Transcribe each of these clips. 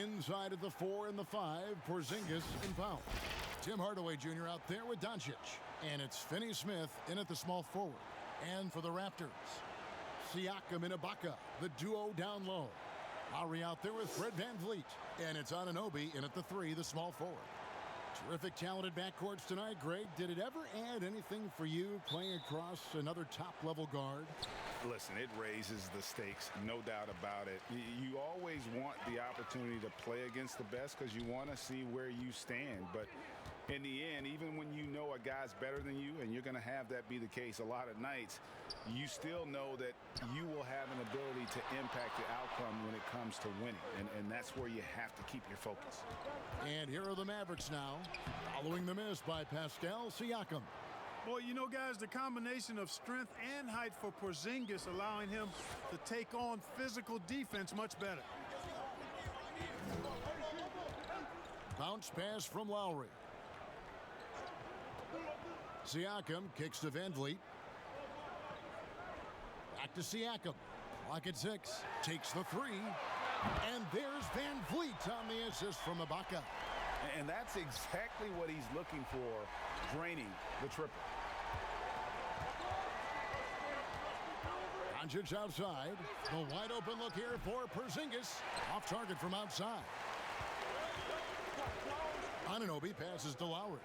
Inside of the 4 and the 5, Porzingis inbound. Tim Hardaway Jr. out there with Doncic. And it's Finney Smith in at the small forward. And for the Raptors, Siakam and Ibaka, the duo down low. Lowry out there with Fred VanVleet. And it's Anunoby in at the 3, the small forward. Terrific talented backcourts tonight, Greg. Did it ever add anything for you playing across another top-level guard? Listen, it raises the stakes, no doubt about it. You always want the opportunity to play against the best because you want to see where you stand. But in the end, even when you know a guy's better than you, and you're going to have that be the case a lot of nights, you still know that you will have an ability to impact the outcome when it comes to winning. And that's where you have to keep your focus. And here are the Mavericks now, following the miss by Pascal Siakam. Boy, you know, guys, the combination of strength and height for Porzingis allowing him to take on physical defense much better. Bounce pass from Lowry. Siakam kicks to VanVleet. Back to Siakam. Clock at 6. Takes the 3. And there's VanVleet on the assist from Ibaka. And that's exactly what he's looking for, draining the triple. Doncic outside. The wide open look here for Porzingis. Off target from outside. Anunoby passes to Lowry.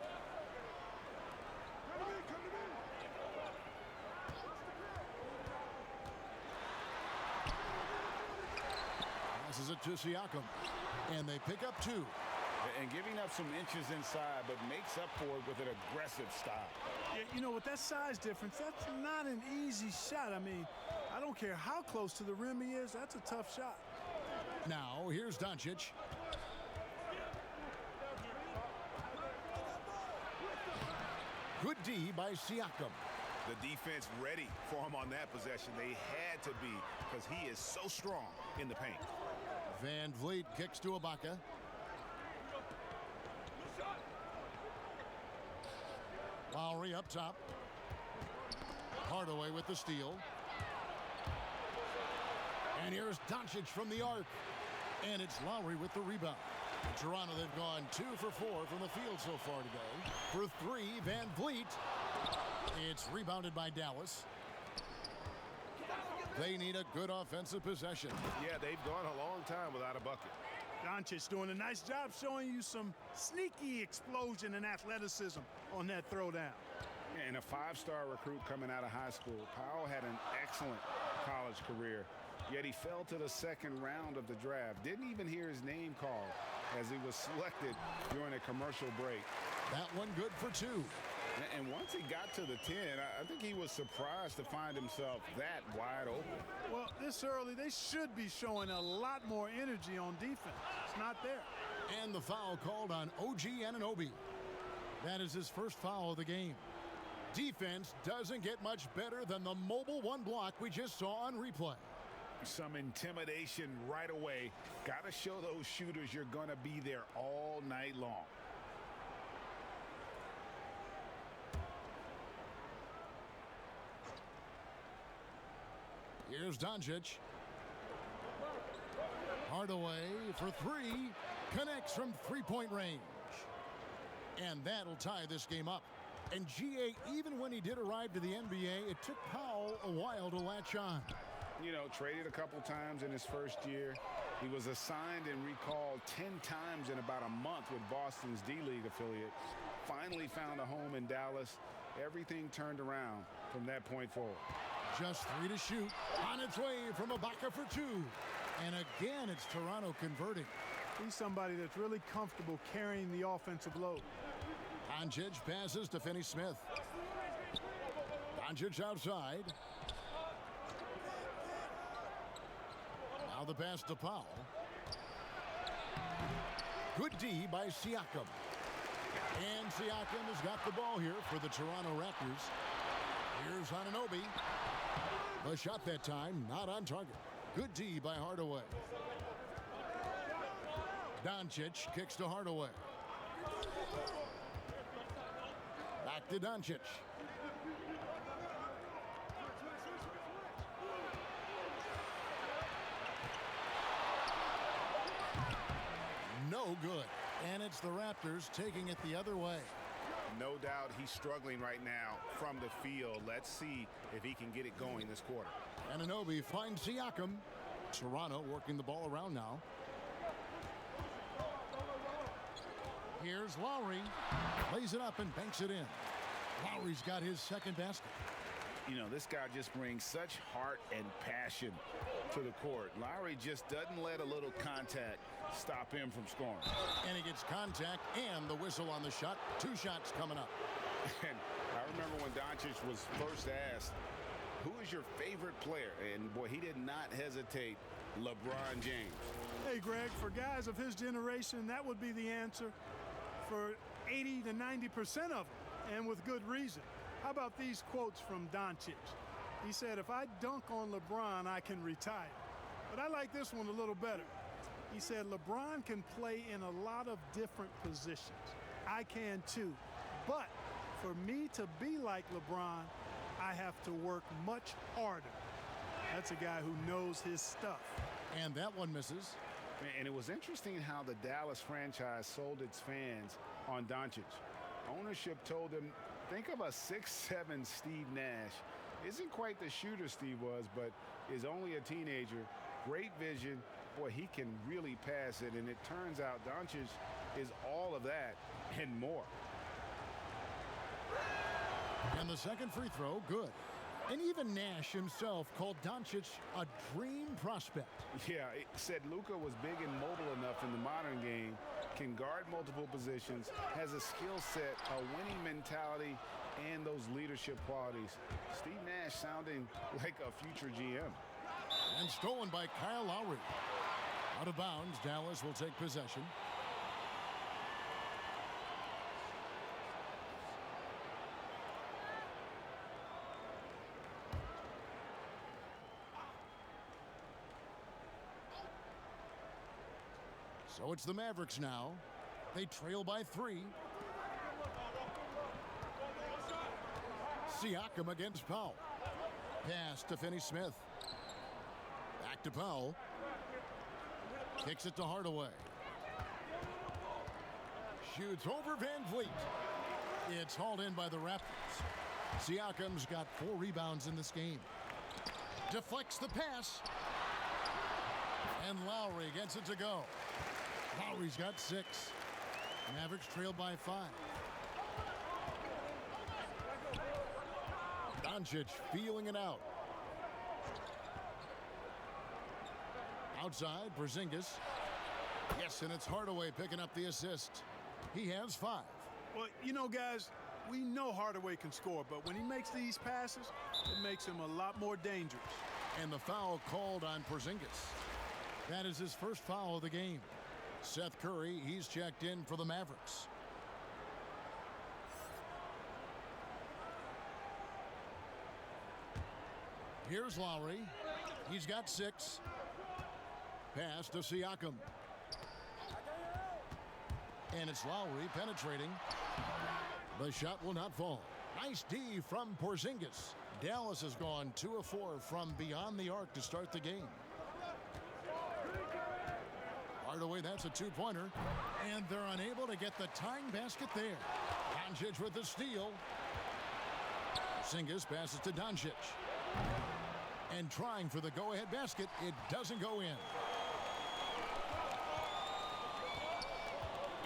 Passes it to Siakam. And they pick up 2. And giving up some inches inside, but makes up for it with an aggressive style. Yeah, you know, with that size difference, that's not an easy shot. I mean, I don't care how close to the rim he is, that's a tough shot. Now, here's Doncic. Good D by Siakam. The defense ready for him on that possession. They had to be because he is so strong in the paint. VanVleet kicks to Ibaka. Lowry up top. Hardaway with the steal. And here's Doncic from the arc. And it's Lowry with the rebound. In Toronto, they've gone 2 for 4 from the field so far today. For 3, VanVleet. It's rebounded by Dallas. They need a good offensive possession. Yeah, they've gone a long time without a bucket. Doncic doing a nice job showing you some sneaky explosion and athleticism on that throwdown. And a 5-star recruit coming out of high school. Powell had an excellent college career, yet he fell to the second round of the draft. Didn't even hear his name called as he was selected during a commercial break. That one good for 2. And once he got to the 10, I think he was surprised to find himself that wide open. Well, this early, they should be showing a lot more energy on defense. It's not there. And the foul called on OG Anunoby. That is his first foul of the game. Defense doesn't get much better than the mobile 1 block we just saw on replay. Some intimidation right away. Got to show those shooters you're going to be there all night long. Here's Doncic. Hardaway for 3. Connects from 3-point range. And that'll tie this game up. And GA, even when he did arrive to the NBA, it took Powell a while to latch on. You know, traded a couple times in his first year. He was assigned and recalled 10 times in about a month with Boston's D-League affiliate. Finally found a home in Dallas. Everything turned around from that point forward. Just 3 to shoot. On its way from Ibaka for 2. And again, it's Toronto converting. He's somebody that's really comfortable carrying the offensive load. Doncic passes to Finney Smith. Doncic outside. Now the pass to Powell. Good D by Siakam. And Siakam has got the ball here for the Toronto Raptors. Here's Anunoby. The shot that time, not on target. Good D by Hardaway. Doncic kicks to Hardaway. Back to Doncic. no good. And it's the Raptors taking it the other way. No doubt he's struggling right now from the field. Let's see if he can get it going this quarter. Anunoby finds Siakam. Toronto working the ball around now. Here's Lowry. Lays it up and banks it in. Lowry's got his second basket. You know, this guy just brings such heart and passion to the court. Lowry just doesn't let a little contact stop him from scoring. And he gets contact and the whistle on the shot. 2 shots coming up. And I remember when Doncic was first asked, who is your favorite player? And boy, he did not hesitate. LeBron James. Hey, Greg, for guys of his generation, that would be the answer for 80 to 90% of them, and with good reason. How about these quotes from Doncic? He said, if I dunk on LeBron, I can retire. But I like this one a little better. He said, LeBron can play in a lot of different positions. I can too. But for me to be like LeBron, I have to work much harder. That's a guy who knows his stuff. And that one misses. And it was interesting how the Dallas franchise sold its fans on Doncic. Ownership told them, think of a 6'7" Steve Nash. Isn't quite the shooter Steve was, but is only a teenager. Great vision. Boy, he can really pass it. And it turns out Doncic is all of that and more. And the second free throw, good. And even Nash himself called Doncic a dream prospect. Yeah, it said Luka was big and mobile enough in the modern game, can guard multiple positions, has a skill set, a winning mentality, and those leadership qualities. Steve Nash sounding like a future GM. And stolen by Kyle Lowry. Out of bounds, Dallas will take possession. So it's the Mavericks now. They trail by 3. Siakam against Powell. Pass to Finney-Smith. Back to Powell. Kicks it to Hardaway. Shoots over Van Vliet. It's hauled in by the Raptors. Siakam's got 4 rebounds in this game. Deflects the pass. And Lowry gets it to go. Lowry's got 6. Mavericks trail by 5. Doncic feeling it out. Outside, Porzingis. Yes, and it's Hardaway picking up the assist. He has 5. Well, you know, guys, we know Hardaway can score, but when he makes these passes, it makes him a lot more dangerous. And the foul called on Porzingis. That is his first foul of the game. Seth Curry, he's checked in for the Mavericks. Here's Lowry. He's got 6. Pass to Siakam. And it's Lowry penetrating. The shot will not fall. Nice D from Porzingis. Dallas has gone 2 of 4 from beyond the arc to start the game. Hardaway, that's a 2-pointer. And they're unable to get the tying basket there. Doncic with the steal. Porzingis passes to Doncic. And trying for the go-ahead basket, it doesn't go in.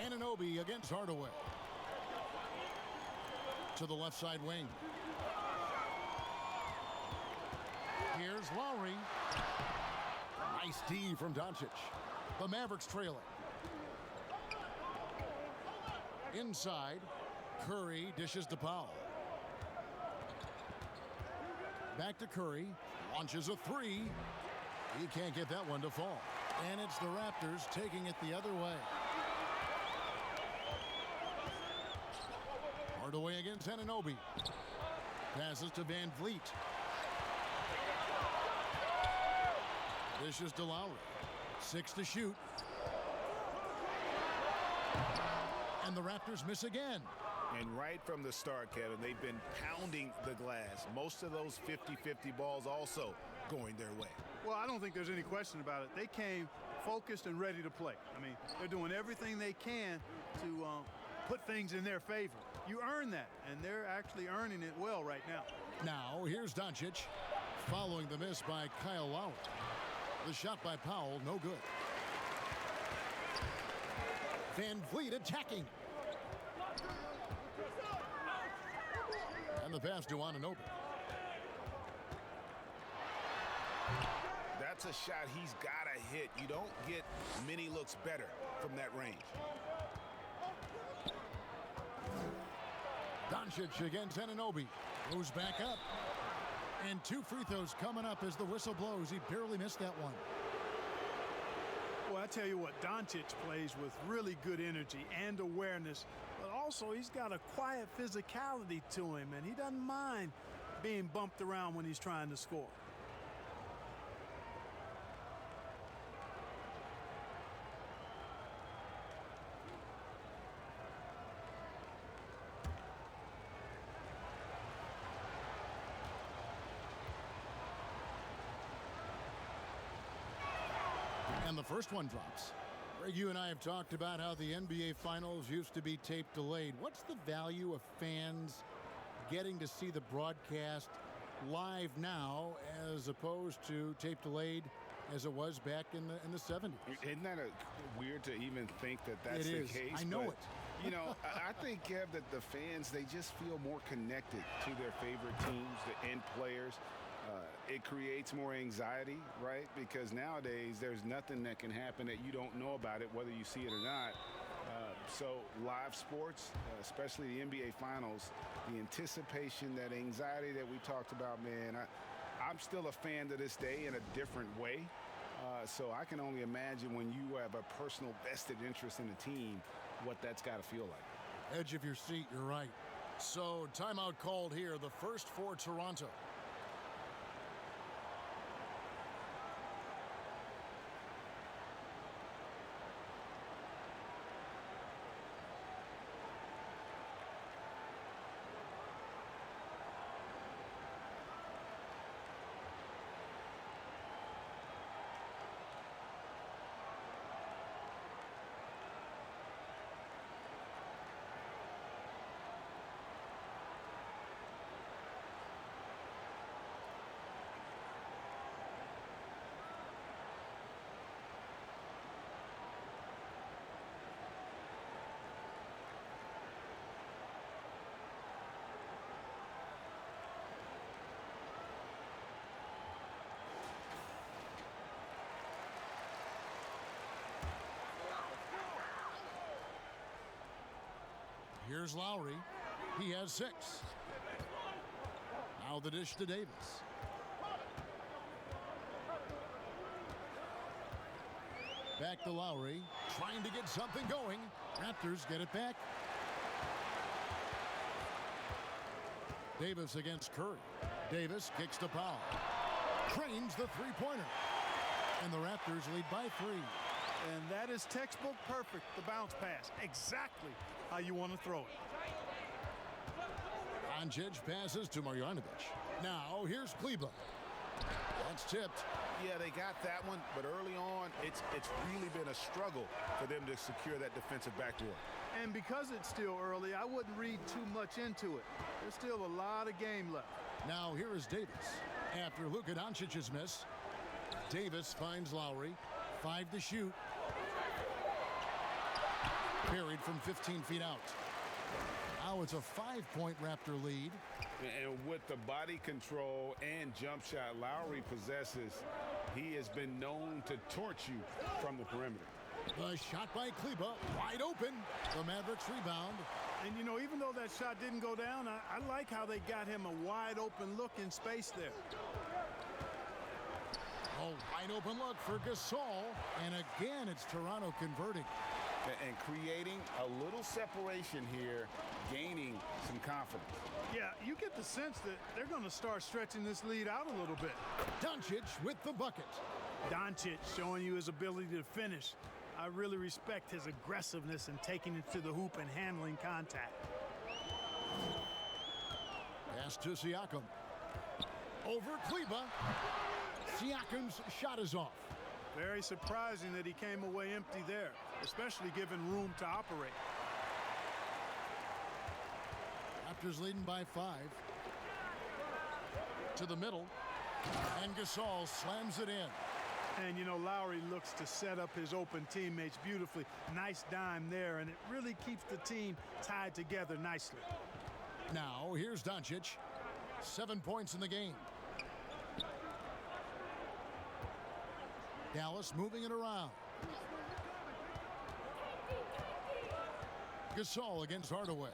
Anunoby against Hardaway. To the left side wing. Here's Lowry. Nice D from Doncic. The Mavericks trailing. Inside, Curry dishes to Powell. Back to Curry. Launches a 3. He can't get that one to fall. And it's the Raptors taking it the other way. Hardaway against Anunoby. Passes to Van Vliet. Dishes to Lowry. 6 to shoot. And the Raptors miss again. And right from the start, Kevin, they've been pounding the glass. Most of those 50-50 balls also going their way. Well, I don't think there's any question about it. They came focused and ready to play. I mean, they're doing everything they can to put things in their favor. You earn that, and they're actually earning it well right now. Now, here's Doncic. Following the miss by Kyle Lowry. The shot by Powell, no good. Van Vliet attacking. And the pass to Anunoby. That's a shot he's got to hit. You don't get many looks better from that range. Doncic against Anunoby. Goes back up. And 2 free throws coming up as the whistle blows. He barely missed that one. Well, I tell you what, Doncic plays with really good energy and awareness, but also he's got a quiet physicality to him, and he doesn't mind being bumped around when he's trying to score. And the first one drops. Greg, you and I have talked about how the NBA Finals used to be tape delayed. What's the value of fans getting to see the broadcast live now as opposed to tape delayed as it was back in the 70s? Isn't that weird to even think that that's the case? I know it. You know, I think, Kev, that the fans, they just feel more connected to their favorite teams and players. It creates more anxiety, right? Because nowadays there's nothing that can happen that you don't know about it, whether you see it or not. So live sports, especially the NBA Finals, the anticipation, that anxiety that we talked about, man, I'm still a fan to this day in a different way. So I can only imagine when you have a personal vested interest in a team, what that's got to feel like. Edge of your seat, you're right. So timeout called here, the first for Toronto. Here's Lowry. He has 6. Now the dish to Davis. Back to Lowry. Trying to get something going. Raptors get it back. Davis against Curry. Davis kicks to Powell. Trains the three-pointer. And the Raptors lead by 3. And that is textbook perfect, the bounce pass. Exactly how you want to throw it. Doncic passes to Marjanovic. Now here's Kleber. That's tipped. Yeah, they got that one, but early on, it's really been a struggle for them to secure that defensive backboard. And because it's still early, I wouldn't read too much into it. There's still a lot of game left. Now here is Davis. After Luka Doncic's miss, Davis finds Lowry. 5 to shoot. Parried from 15 feet out. Now it's a 5-point Raptor lead. And with the body control and jump shot Lowry possesses, he has been known to torch you from the perimeter. The shot by Kleber, wide open. The Mavericks rebound. And, you know, even though that shot didn't go down, I like how they got him a wide open look in space there. A wide open look for Gasol. And again, it's Toronto converting. And creating a little separation here, gaining some confidence. Yeah, you get the sense that they're going to start stretching this lead out a little bit. Doncic with the bucket. Doncic showing you his ability to finish. I really respect his aggressiveness in taking it to the hoop and handling contact. Pass to Siakam. Over Kleber. Siakam's shot is off. Very surprising that he came away empty there, especially given room to operate. Raptors leading by 5. To the middle. And Gasol slams it in. And, you know, Lowry looks to set up his open teammates beautifully. Nice dime there, and it really keeps the team tied together nicely. Now, here's Doncic. 7 points in the game. Dallas moving it around. Gasol against Hardaway.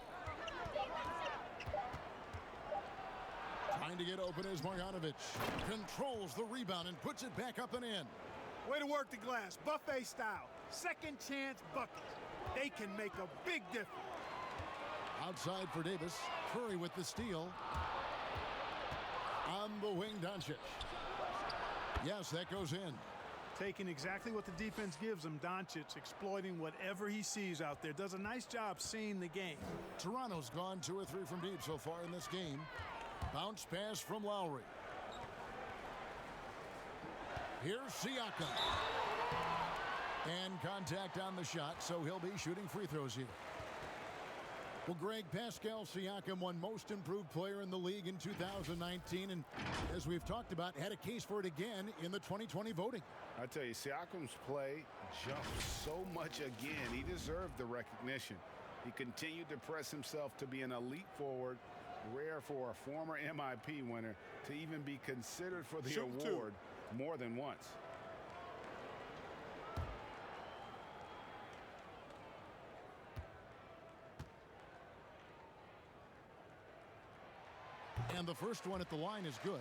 Trying to get open is Marjanovic. Controls the rebound and puts it back up and in. Way to work the glass, buffet style. Second chance buckets. They can make a big difference. Outside for Davis. Curry with the steal. On the wing, Doncic. Yes, that goes in. Taking exactly what the defense gives him, Doncic exploiting whatever he sees out there. Does a nice job seeing the game. Toronto's gone 2 or 3 from deep so far in this game. Bounce pass from Lowry. Here's Siakam. And contact on the shot, so he'll be shooting free throws here. Well, Greg, Pascal Siakam won most improved player in the league in 2019, and as we've talked about, had a case for it again in the 2020 voting. I tell you, Siakam's play jumped so much again. He deserved the recognition. He continued to press himself to be an elite forward. Rare for a former MIP winner to even be considered for the award more than once. And the first one at the line is good.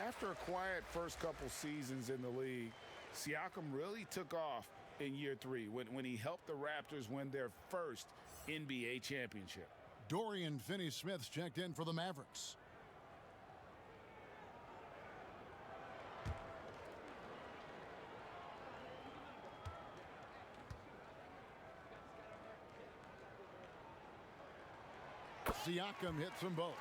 After a quiet first couple seasons in the league, Siakam really took off in year 3 when he helped the Raptors win their first NBA championship. Dorian Finney-Smith's checked in for the Mavericks. Siakam hits them both.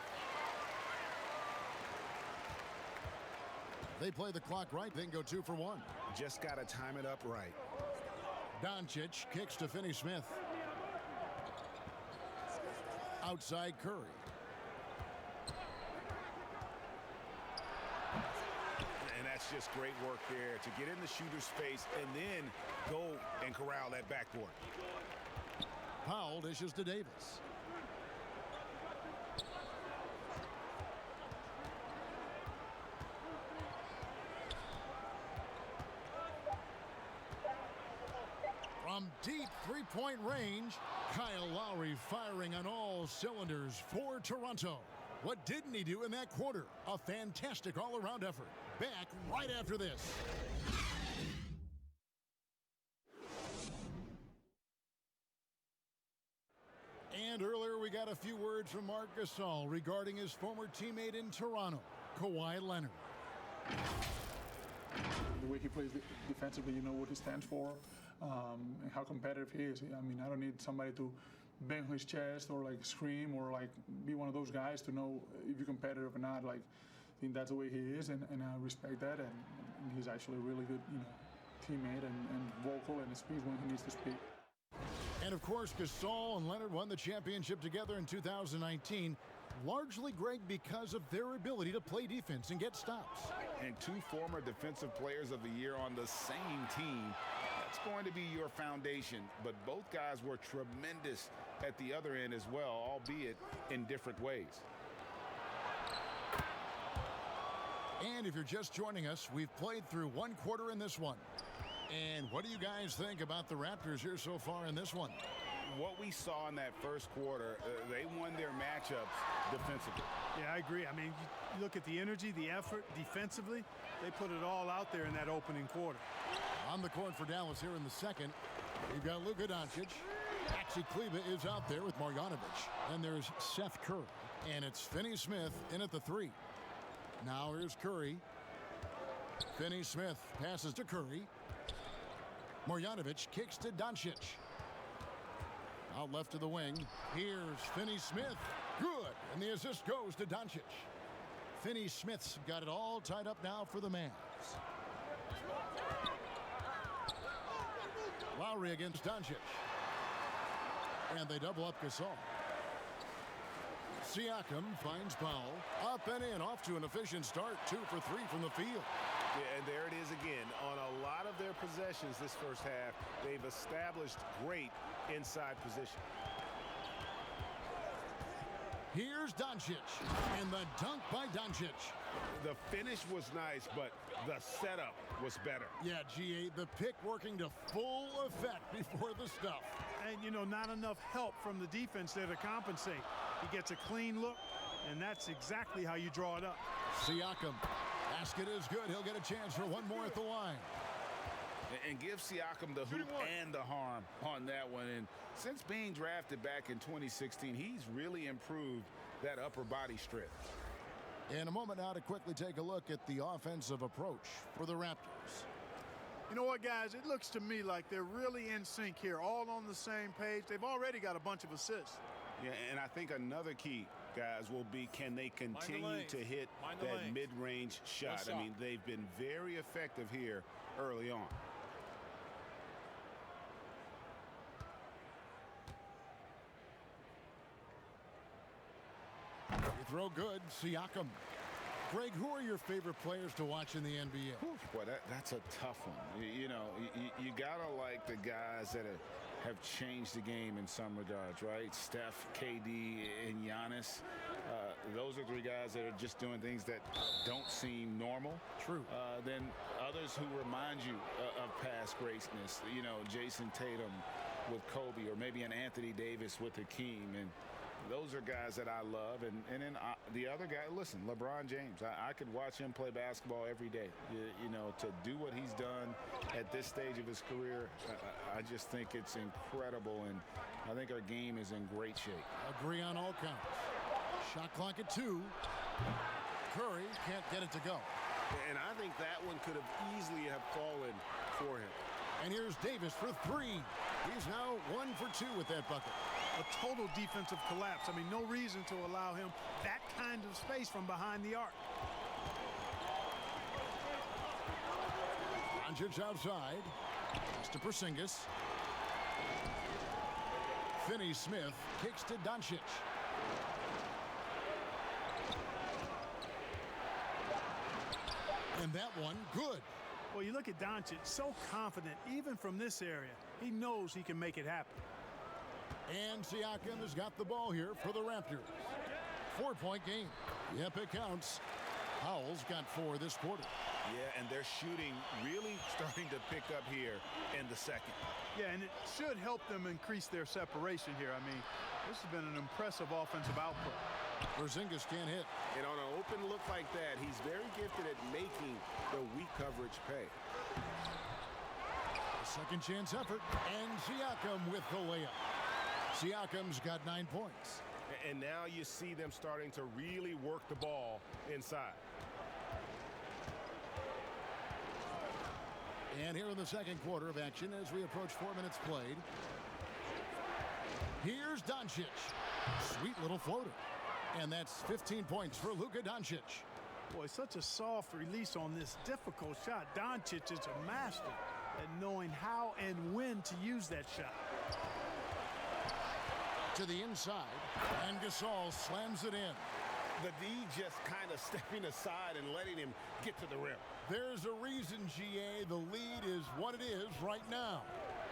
They play the clock right, then go 2 for 1. Just got to time it up right. Doncic kicks to Finney-Smith. Outside Curry. And that's just great work there to get in the shooter's space and then go and corral that backboard. Powell dishes to Davis. From deep three-point range, Kyle Lowry firing on all cylinders for Toronto. What didn't he do in that quarter? A fantastic all-around effort. Back right after this. And earlier we got a few words from Marc Gasol regarding his former teammate in Toronto, Kawhi Leonard. The way he plays defensively, you know what he stands for. And how competitive he is. I mean, I don't need somebody to bang his chest or like scream or like be one of those guys to know if you're competitive or not. Like, I think that's the way he is, and I respect that. And he's actually a really good, teammate and vocal and speaks when he needs to speak. And of course, Gasol and Leonard won the championship together in 2019, largely, Greg, because of their ability to play defense and get stops. And 2 former defensive players of the year on the same team. That's going to be your foundation, but both guys were tremendous at the other end as well, albeit in different ways. And if you're just joining us, we've played through 1 quarter in this one. And what do you guys think about the Raptors here so far in this one? What we saw in that first quarter, they won their matchups defensively. Yeah, I agree. I mean, you look at the energy, the effort defensively, they put it all out there in that opening quarter. On the court for Dallas here in the second, we've got Luka Doncic. Maxi Kleber is out there with Marjanovic. And there's Seth Curry. And it's Finney-Smith in at the 3. Now here's Curry. Finney-Smith passes to Curry. Marjanovic kicks to Doncic. Out left to the wing. Here's Finney-Smith. Good. And the assist goes to Doncic. Finney-Smith's got it all tied up now for the Mavs. Lowry against Doncic. And they double up Gasol. Siakam finds Powell. Up and in, off to an efficient start. 2 for 3 from the field. Yeah, and there it is again. On a lot of their possessions this first half, they've established great inside position. Here's Doncic. And the dunk by Doncic. The finish was nice, but the setup was better. Yeah, GA, the pick working to full effect before the stuff. And, you know, not enough help from the defense there to compensate. He gets a clean look, and that's exactly how you draw it up. Siakam. Basket is good. He'll get a chance for one more at the line. And give Siakam the hoop and the harm on that one. And since being drafted back in 2016, he's really improved that upper body strength. In a moment now to quickly take a look at the offensive approach for the Raptors. You know what, guys? It looks to me like they're really in sync here, all on the same page. They've already got a bunch of assists. Yeah, and I think another key, guys, will be can they continue to hit that mid-range shot? I mean, they've been very effective here early on. You throw good, Siakam. Greg, who are your favorite players to watch in the NBA? Boy, that's a tough one. You know, you got to like the guys that have changed the game in some regards, right? Steph, KD, and Giannis. Those are three guys that are just doing things that don't seem normal. True. Then others who remind you of past greatness. You know, Jason Tatum with Kobe, or maybe an Anthony Davis with Hakeem. And those are guys that I love. And then the other guy, listen, LeBron James. I could watch him play basketball every day. You know, to do what he's done at this stage of his career, I just think it's incredible. And I think our game is in great shape. Agree on all counts. Shot clock at 2. Curry can't get it to go. And I think that one could have easily have fallen for him. And here's Davis for 3. He's now 1 for 2 with that bucket. A total defensive collapse. I mean, no reason to allow him that kind of space from behind the arc. Doncic outside. Pass to Porzingis. Finney-Smith kicks to Doncic. And that one, good. Well, you look at Doncic, so confident, even from this area. He knows he can make it happen. And Siakam has got the ball here for the Raptors. 4-point game. Yep, it counts. Powell's got 4 this quarter. Yeah, and their shooting really starting to pick up here in the second. Yeah, and it should help them increase their separation here. I mean, this has been an impressive offensive output. Porzingis can't hit. And on an open look like that, he's very gifted at making the weak coverage pay. Second chance effort. And Siakam with the layup. Siakam's got 9 points. And now you see them starting to really work the ball inside. And here in the second quarter of action as we approach 4 minutes played. Here's Doncic. Sweet little floater. And that's 15 points for Luka Doncic. Boy, such a soft release on this difficult shot. Doncic is a master at knowing how and when to use that shot. To the inside, and Gasol slams it in. The D just kind of stepping aside and letting him get to the rim. There's a reason, GA, the lead is what it is right now.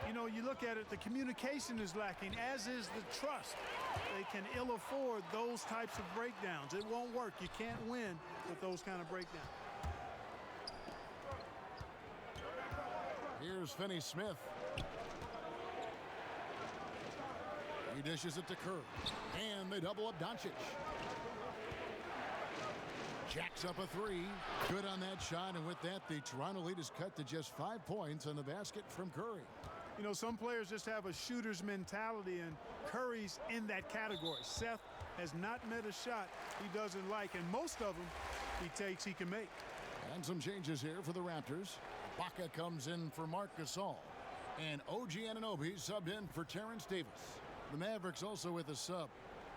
You know, you look at it, the communication is lacking, as is the trust. They can ill afford those types of breakdowns. It won't work. You can't win with those kind of breakdowns. Here's Finney-Smith. He dishes it to Kerr. And they double up Doncic. Jacks up a 3. Good on that shot. And with that, the Toronto lead is cut to just 5 points on the basket from Curry. You know, some players just have a shooter's mentality, and Curry's in that category. Seth has not met a shot he doesn't like, and most of them he takes he can make. And some changes here for the Raptors. Baca comes in for Marc Gasol. And OG Anunoby subbed in for Terrence Davis. The Mavericks also with a sub.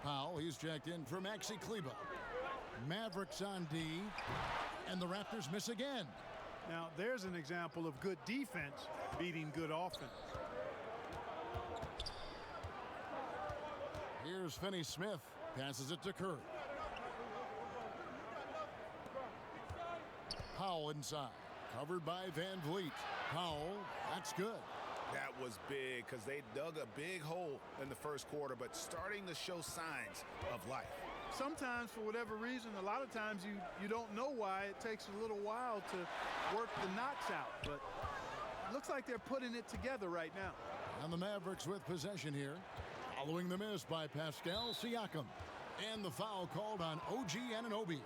Powell, he's jacked in for Maxi Kleber. Mavericks on D, and the Raptors miss again. Now, there's an example of good defense beating good offense. Here's Finney-Smith. Passes it to Curry. Powell inside. Covered by Van Vliet. Powell, that's good. That was big because they dug a big hole in the first quarter, but starting to show signs of life. Sometimes, for whatever reason, a lot of times you don't know why. It takes a little while to work the knocks out, but it looks like they're putting it together right now. And the Mavericks with possession here. Following the miss by Pascal Siakam. And the foul called on OG Anunoby.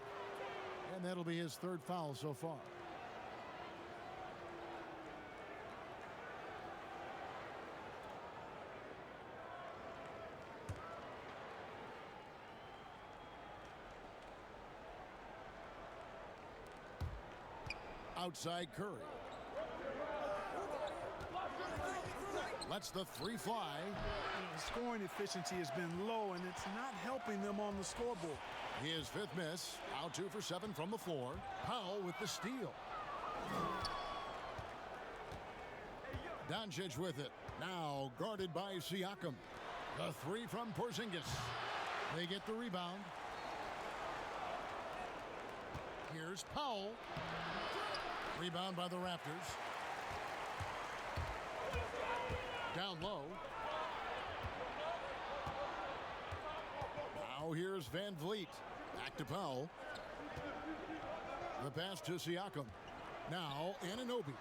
And that'll be his third foul so far. Outside Curry. Lets the three fly. The scoring efficiency has been low, and it's not helping them on the scoreboard. His fifth miss. Now 2 for 7 from the floor. Powell with the steal. Doncic with it. Now guarded by Siakam. The three from Porzingis. They get the rebound. Here's Powell. Rebound by the Raptors. Down low. Now here's Van Vliet. Back to Powell. The pass to Siakam. Now Anunoby.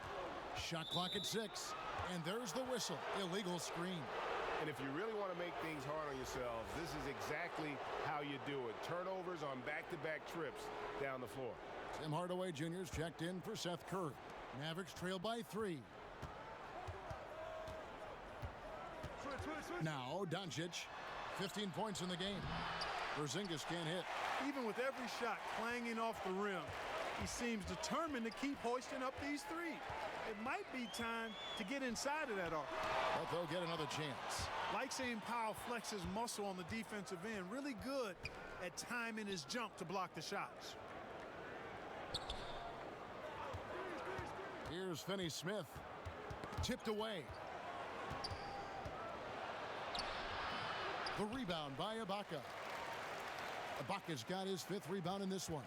Shot clock at 6. And there's the whistle. Illegal screen. And if you really want to make things hard on yourselves, this is exactly how you do it. Turnovers on back-to-back trips down the floor. Tim Hardaway Jr.'s checked in for Seth Curry. Mavericks trail by 3. Now Doncic, 15 points in the game. Porzingis can't hit. Even with every shot clanging off the rim, he seems determined to keep hoisting up these threes. It might be time to get inside of that arc. But they'll get another chance. Like seeing Powell flex his muscle on the defensive end. Really good at timing his jump to block the shots. Here's Finney-Smith. Tipped away. The rebound by Ibaka. Ibaka's got his 5th rebound in this one.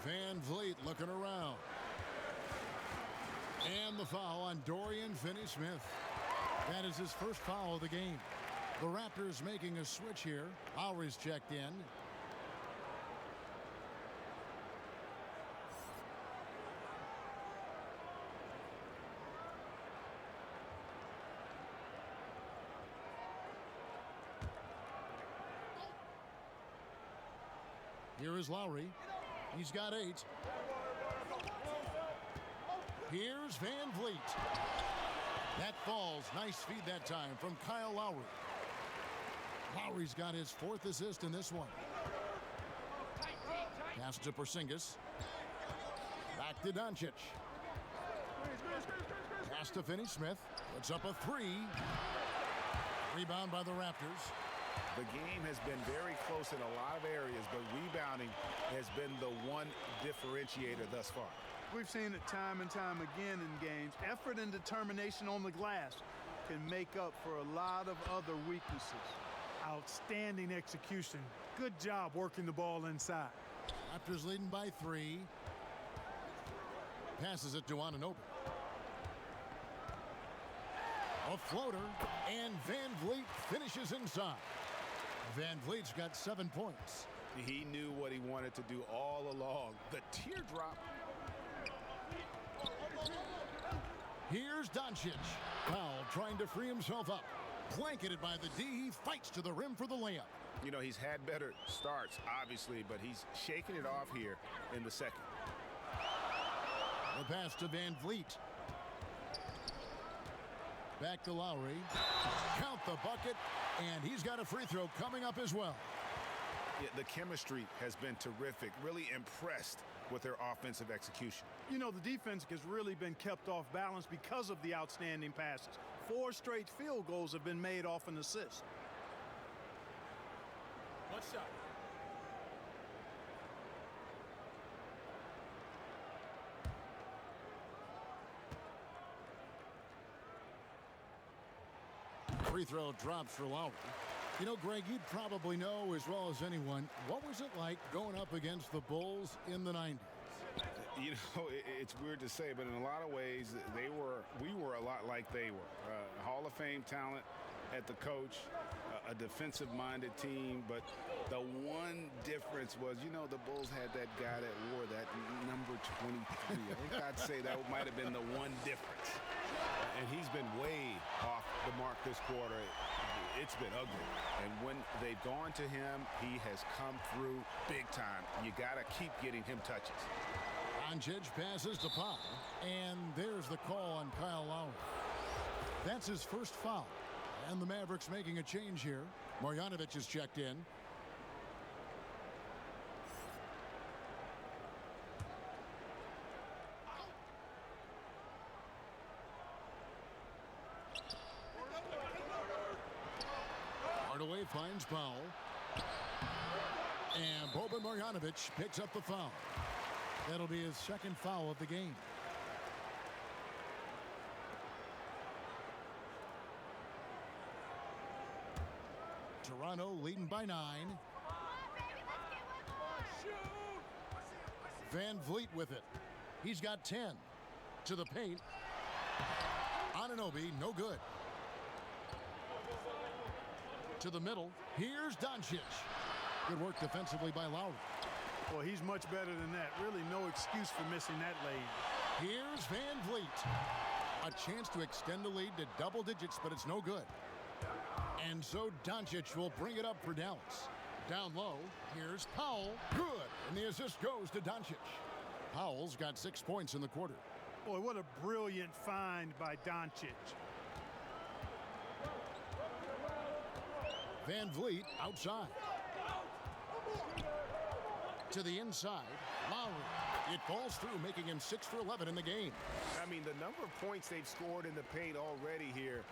Van Vliet looking around. And the foul on Dorian Finney-Smith. That is his first foul of the game. The Raptors making a switch here. Lowry's checked in. Here is Lowry. He's got 8. Here's Van Vliet. That falls. Nice feed that time from Kyle Lowry. Lowry's got his 4th assist in this one. Pass to Porzingis. Back to Doncic. Pass to Finney-Smith. Puts up a 3. Rebound by the Raptors. The game has been very close in a lot of areas, but rebounding has been the one differentiator thus far. We've seen it time and time again in games. Effort and determination on the glass can make up for a lot of other weaknesses. Outstanding execution. Good job working the ball inside. Raptors leading by 3. Passes it to Anunoby. A floater, and Van Vliet finishes inside. Van Vliet's got 7 points. He knew what he wanted to do all along. The teardrop. Here's Doncic. Powell trying to free himself up. Blanketed by the D. He fights to the rim for the layup. You know, he's had better starts, obviously, but he's shaking it off here in the second. The pass to Van Vliet. Back to Lowry. Count the bucket, and he's got a free throw coming up as well. Yeah, the chemistry has been terrific. Really impressed with their offensive execution. You know, the defense has really been kept off balance because of the outstanding passes. 4 straight field goals have been made off an assist. One shot. Free throw drops for Lowry. You know, Greg, you'd probably know as well as anyone, what was it like going up against the Bulls in the 90s? You know, it's weird to say, but in a lot of ways, we were a lot like they were. Hall of Fame talent at the coach, a defensive-minded team, but the one difference was, you know, the Bulls had that guy that wore that number 23. I think I'd say that might have been the one difference. And he's been way off the mark this quarter. It's been ugly. And when they've gone to him, he has come through big time. You got to keep getting him touches. Doncic passes to Powell, and there's the call on Kyle Lowry. That's his first foul, and the Mavericks making a change here. Marjanovic is checked in. Hardaway finds Powell, and Boban Marjanovic picks up the foul. That'll be his second foul of the game. Toronto leading by 9. Van Vliet with it. He's got 10. To the paint. Anunoby, no good. To the middle. Here's Doncic. Good work defensively by Lowry. Well, he's much better than that. Really no excuse for missing that lane. Here's Van Vliet. A chance to extend the lead to double digits, but it's no good. And so Doncic will bring it up for Dallas. Down low, here's Powell. Good. And the assist goes to Doncic. Powell's got 6 points in the quarter. Boy, what a brilliant find by Doncic. Van Vliet outside. To the inside, Lowry. It falls through, making him 6 for 11 in the game. I mean, the number of points they've scored in the paint already here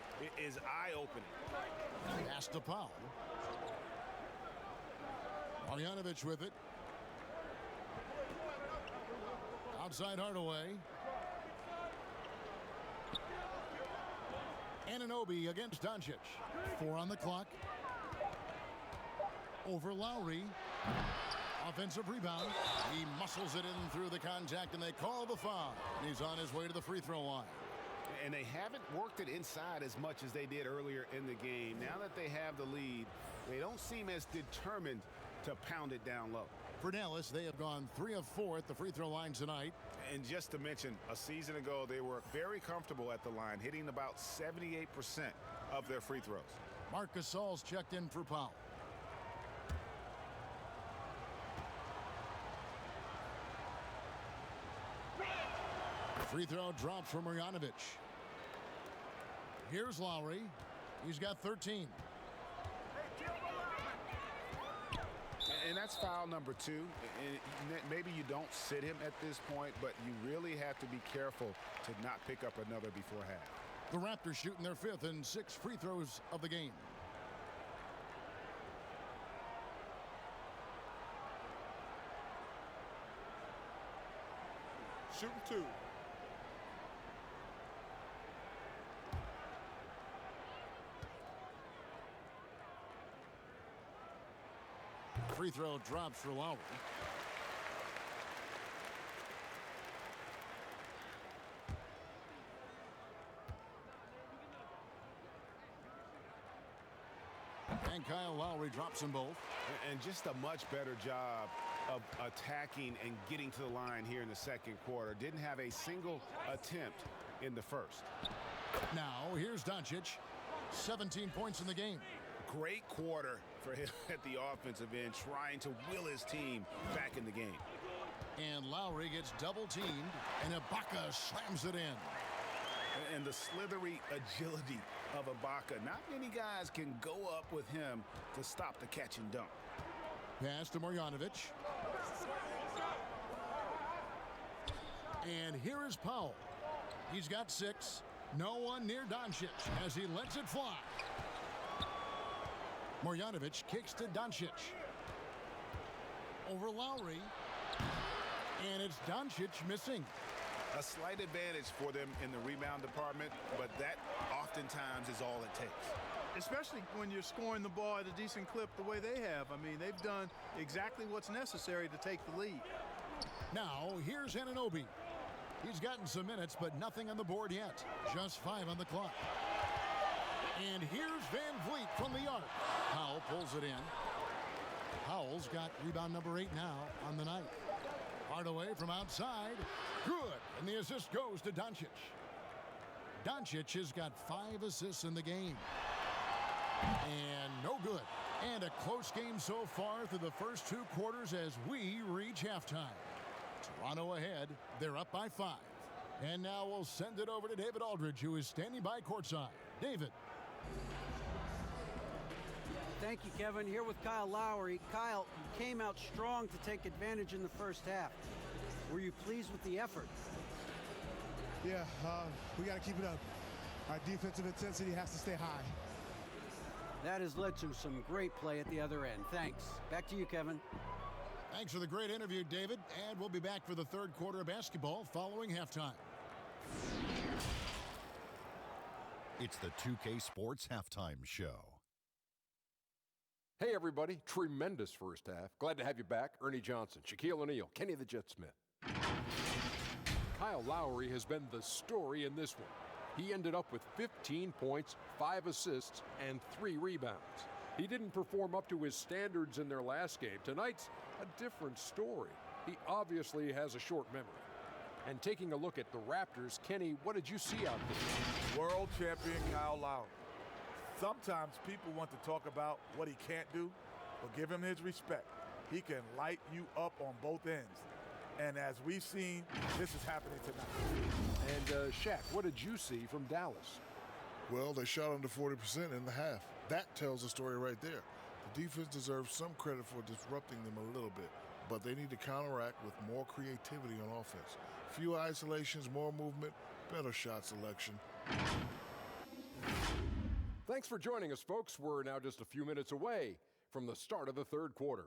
is eye-opening. Pass to Powell. Marjanovic with it. Outside Hardaway. Anunoby against Doncic. 4 on the clock. Over Lowry. Offensive rebound. He muscles it in through the contact, and they call the foul. And he's on his way to the free throw line. And they haven't worked it inside as much as they did earlier in the game. Now that they have the lead, they don't seem as determined to pound it down low. For Dallas, they have gone 3 of 4 at the free throw line tonight. And just to mention, a season ago, they were very comfortable at the line, hitting about 78% of their free throws. Marc Gasol's checked in for Powell. Free throw drops for Marjanovic. Here's Lowry. He's got 13. And that's foul number 2. And maybe you don't sit him at this point, but you really have to be careful to not pick up another before half. The Raptors shooting their 5th and 6th free throws of the game. Shooting 2. Free throw drops for Lowry. And Kyle Lowry drops them both. And just a much better job of attacking and getting to the line here in the second quarter. Didn't have a single attempt in the first. Now, here's Doncic. 17 points in the game. Great quarter for him at the offensive end, trying to will his team back in the game. And Lowry gets double teamed, and Ibaka slams it in. And the slithery agility of Ibaka. Not many guys can go up with him to stop the catch and dunk. Pass to Marjanovic. And here is Powell. He's got 6. No one near Doncic as he lets it fly. Marjanovic kicks to Doncic. Over Lowry. And it's Doncic missing. A slight advantage for them in the rebound department, but that oftentimes is all it takes. Especially when you're scoring the ball at a decent clip the way they have. I mean, they've done exactly what's necessary to take the lead. Now, here's Anunoby. He's gotten some minutes, but nothing on the board yet. Just 5 on the clock. And here's Van Vliet from the arc. Powell pulls it in. Powell's got rebound number 8 now on the night. Hardaway from outside. Good. And the assist goes to Doncic. Doncic has got 5 assists in the game. And no good. And a close game so far through the first 2 quarters as we reach halftime. Toronto ahead. They're up by 5. And now we'll send it over to David Aldridge, who is standing by courtside. David. Thank you, Kevin. Here with Kyle Lowry. Kyle, you came out strong to take advantage in the first half. Were you pleased with the effort? Yeah, we got to keep it up. Our defensive intensity has to stay high. That has led to some great play at the other end. Thanks. Back to you, Kevin. Thanks for the great interview, David. And we'll be back for the third quarter of basketball following halftime. It's the 2K Sports Halftime Show. Hey, everybody. Tremendous first half. Glad to have you back. Ernie Johnson, Shaquille O'Neal, Kenny the Jet Smith. Kyle Lowry has been the story in this one. He ended up with 15 points, 5 assists, and 3 rebounds. He didn't perform up to his standards in their last game. Tonight's a different story. He obviously has a short memory. And taking a look at the Raptors, Kenny, what did you see out there? World champion Kyle Lowry. Sometimes people want to talk about what he can't do, but give him his respect. He can light you up on both ends. And as we've seen, this is happening tonight. And Shaq, what did you see from Dallas? Well, they shot under 40% in the half. That tells the story right there. The defense deserves some credit for disrupting them a little bit, but they need to counteract with more creativity on offense. Few isolations, more movement, better shot selection. Thanks for joining us, folks. We're now just a few minutes away from the start of the third quarter.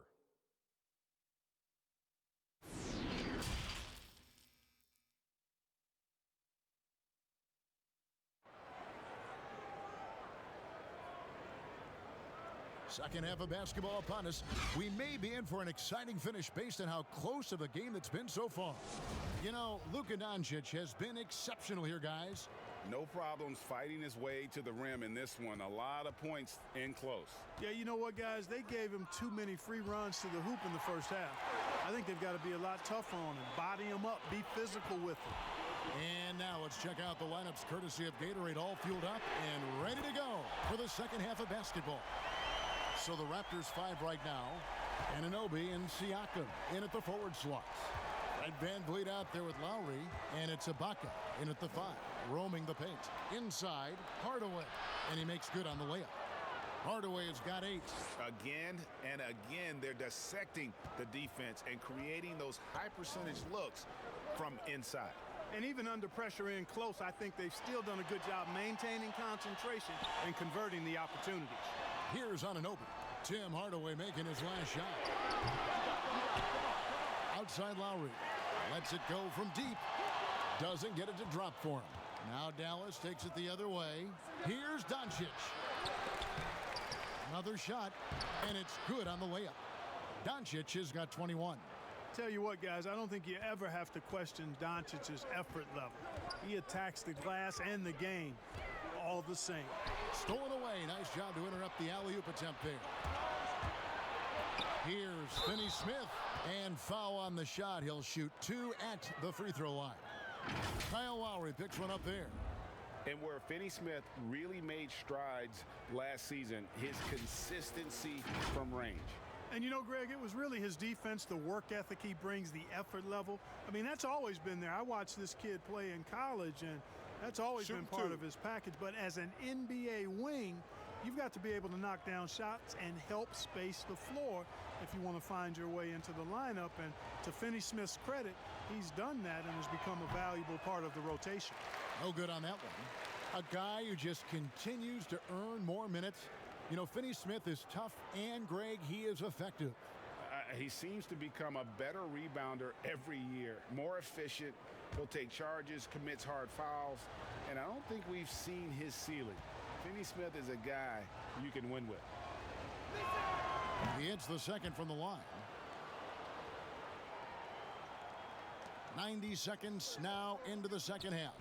Second half of basketball upon us. We may be in for an exciting finish based on how close of a game it's been so far. You know, Luka Doncic has been exceptional here, guys. No problems fighting his way to the rim in this one. A lot of points in close. Yeah, you know what, guys? They gave him too many free runs to the hoop in the first half. I think they've got to be a lot tougher on him. Body him up. Be physical with him. And now let's check out the lineups courtesy of Gatorade, all fueled up and ready to go for the second half of basketball. So the Raptors 5 right now. Anunoby and Siakam in at the forward slots. Red Van Vliet out there with Lowry, and it's Ibaka in at the 5, roaming the paint. Inside, Hardaway, and he makes good on the layup. Hardaway has got 8. Again and again, they're dissecting the defense and creating those high percentage looks from inside. And even under pressure in close, I think they've still done a good job maintaining concentration and converting the opportunities. Here's Anunoby. Tim Hardaway making his last shot. Outside Lowry. Lets it go from deep. Doesn't get it to drop for him. Now Dallas takes it the other way. Here's Doncic. Another shot, and it's good on the layup. Doncic has got 21. Tell you what, guys, I don't think you ever have to question Doncic's effort level. He attacks the glass and the game all the same. Stolen away. Nice job to interrupt the alley-oop attempt there. Here's Finney Smith. And foul on the shot. He'll shoot 2 at the free throw line. Kyle Lowry picks one up there. And where Finney Smith really made strides last season, his consistency from range. And you know, Greg, it was really his defense, the work ethic he brings, the effort level. I mean, that's always been there. I watched this kid play in college, and that's always been part of his package. But as an NBA wing, you've got to be able to knock down shots and help space the floor if you want to find your way into the lineup. And to Finney Smith's credit, he's done that and has become a valuable part of the rotation. No good on that one. A guy who just continues to earn more minutes. You know, Finney Smith is tough, and, Greg, he is effective. He seems to become a better rebounder every year, more efficient. He'll take charges, commits hard fouls. and I don't think we've seen his ceiling. Finney Smith is a guy you can win with. He hits the second from the line. 90 seconds now into the second half.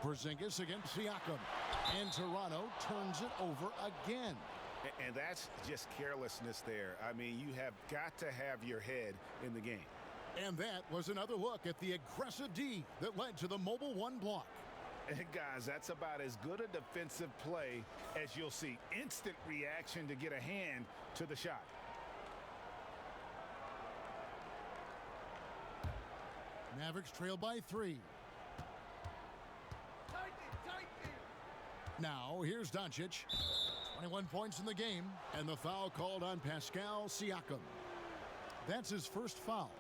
Porzingis against Siakam. And Toronto turns it over again. And that's just carelessness there. I mean, you have got to have your head in the game. And that was another look at the aggressive D that led to the mobile one block. And guys, that's about as good a defensive play as you'll see. Instant reaction to get a hand to the shot. Mavericks trail by 3. Now, here's Doncic. 21 points in the game, and the foul called on Pascal Siakam. That's his first foul.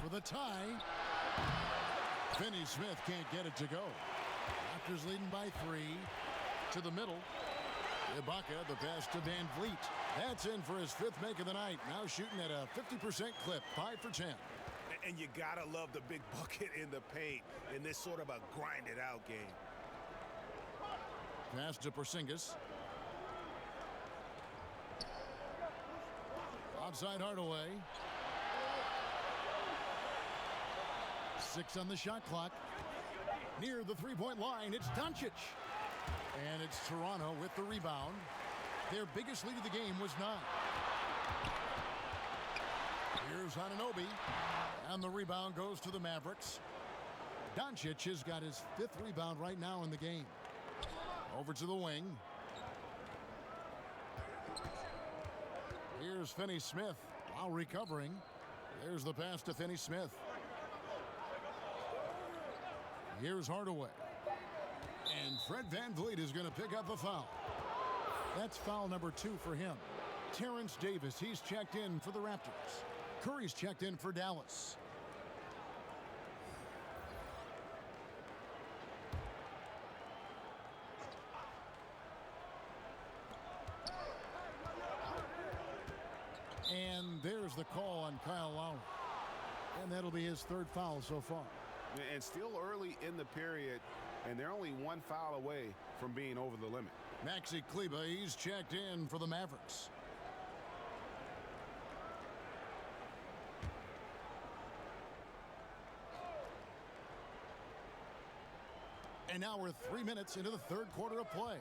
For the tie, Finney Smith can't get it to go. Raptors leading by 3. To the middle. Ibaka, the pass to Van Vliet. That's in for his 5th make of the night. Now shooting at a 50% clip, 5 for 10. And you gotta love the big bucket in the paint in this sort of a grinded-out game. Pass to Porzingis. Outside Hardaway. 6 on the shot clock. Near the three-point line, it's Doncic. And it's Toronto with the rebound. Their biggest lead of the game was 9. Here's Anunoby. And the rebound goes to the Mavericks. Doncic has got his 5th rebound right now in the game. Over to the wing. Here's Finney Smith while recovering. There's the pass to Finney Smith. Here's Hardaway. And Fred Van Vliet is going to pick up the foul. That's foul number 2 for him. Terrence Davis, he's checked in for the Raptors. Curry's checked in for Dallas. And there's the call on Kyle Lowry. And that'll be his 3rd foul so far. And still early in the period, and they're only 1 foul away from being over the limit. Maxi Kleber, he's checked in for the Mavericks. And now we're 3 minutes into the 3rd quarter of play.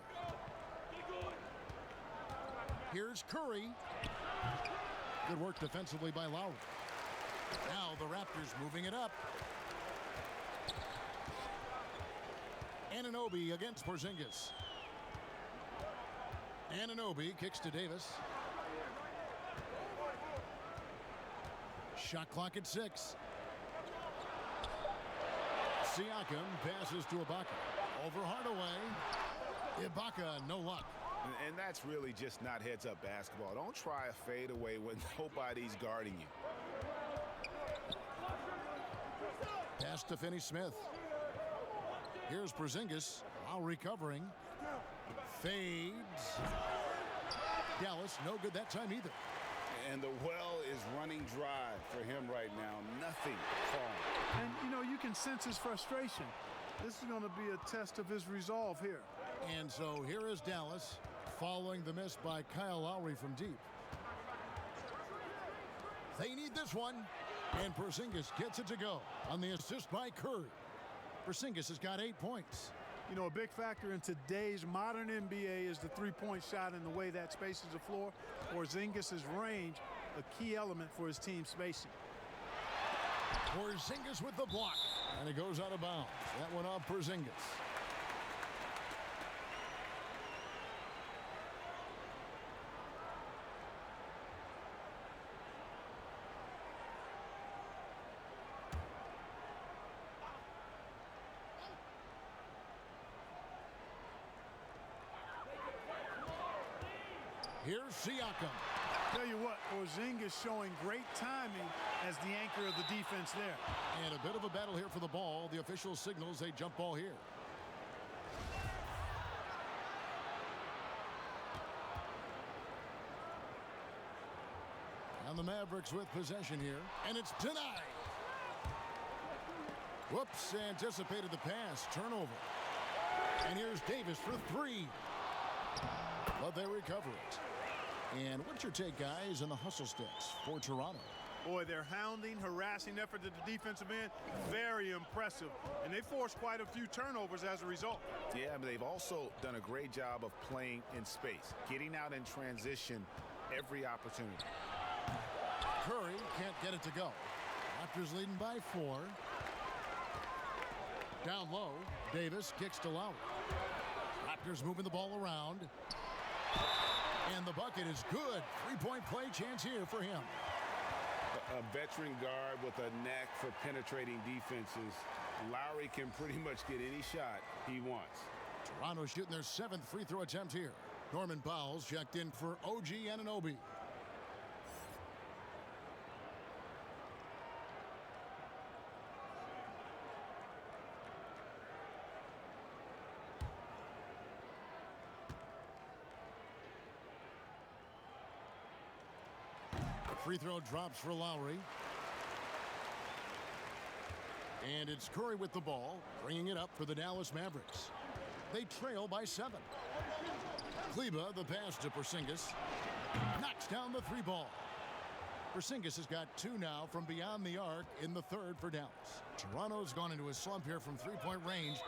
Here's Curry. Good work defensively by Lowry. Now the Raptors moving it up. Anunoby against Porzingis. Anunoby kicks to Davis. Shot clock at 6. Siakam passes to Ibaka. Over Hardaway. Ibaka, no luck. And that's really just not heads-up basketball. Don't try a fadeaway when nobody's guarding you. Pass to Finney Smith. Here's Porzingis, while recovering. Fades. Dallas, no good that time either. And the well is running dry for him right now. Nothing falling. And, you know, you can sense his frustration. This is going to be a test of his resolve here. And so here is Dallas, following the miss by Kyle Lowry from deep. They need this one. And Porzingis gets it to go on the assist by Curry. Porzingis has got 8 points. You know, a big factor in today's modern NBA is the three-point shot and the way that spaces the floor. Porzingis' range, a key element for his team spacing. Porzingis with the block. And it goes out of bounds. That went off Porzingis. Here's Siakam. Tell you what, Porzingis showing great timing as the anchor of the defense there. And a bit of a battle here for the ball. The official signals a jump ball here. And the Mavericks with possession here, and it's denied. Whoops, anticipated the pass. Turnover. And here's Davis for three. But they recover it. And what's your take, guys, on the hustle sticks for Toronto? Boy, their hounding, harassing effort at the defensive end, very impressive. And they forced quite a few turnovers as a result. Yeah, but they've also done a great job of playing in space, getting out in transition every opportunity. Curry can't get it to go. Raptors leading by 4. Down low, Davis kicks to Lowry. Raptors moving the ball around. And the bucket is good. Three-point play chance here for him. A veteran guard with a knack for penetrating defenses. Lowry can pretty much get any shot he wants. Toronto shooting their 7th free throw attempt here. Norman Powell's checked in for OG Anunoby. Free throw drops for Lowry. And it's Curry with the ball, bringing it up for the Dallas Mavericks. They trail by 7. Kleber, the pass to Porzingis. Knocks down the 3-ball. Porzingis has got 2 now from beyond the arc in the 3rd for Dallas. Toronto's gone into a slump here from 3-point range,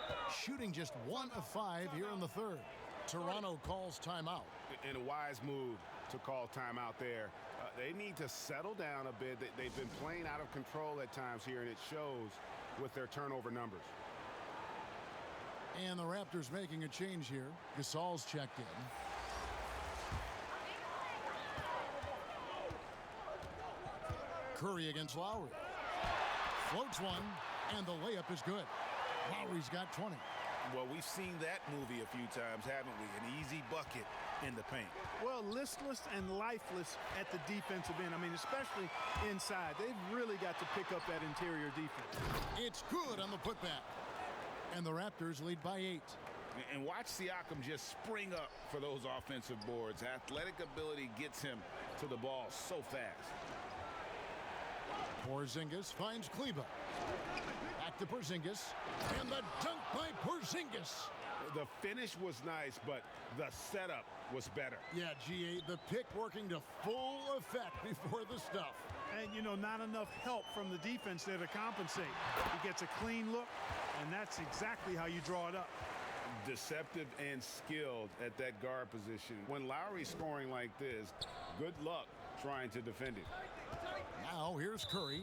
shooting just 1 of 5 here in the 3rd. Toronto calls timeout. And a wise move to call timeout there. They need to settle down a bit. They've been playing out of control at times here, and it shows with their turnover numbers. And the Raptors making a change here. Gasol's checked in. Curry against Lowry. Floats one, and the layup is good. Lowry's got 20. Well, we've seen that movie a few times, haven't we? An easy bucket in the paint. Well, listless and lifeless at the defensive end. I mean, especially inside. They've really got to pick up that interior defense. It's good on the putback. And the Raptors lead by 8. And watch Siakam just spring up for those offensive boards. Athletic ability gets him to the ball so fast. Porzingis finds Kleber. Back to Porzingis. And the dunk by Porzingis. The finish was nice, but the setup was better. Yeah, G8, the pick working to full effect before the stuff. And, you know, not enough help from the defense there to compensate. He gets a clean look, and that's exactly how you draw it up. Deceptive and skilled at that guard position. When Lowry's scoring like this, good luck trying to defend it. Now here's Curry.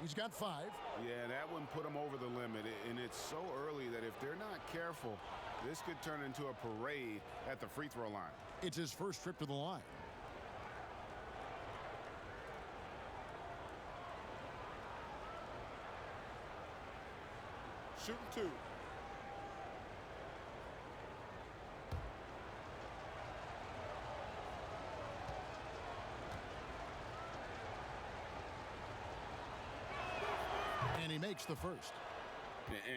He's got 5. Yeah, that one put him over the limit, and it's so early that if they're not careful, this could turn into a parade at the free throw line. It's his first trip to the line. Shooting 2. And he makes the first.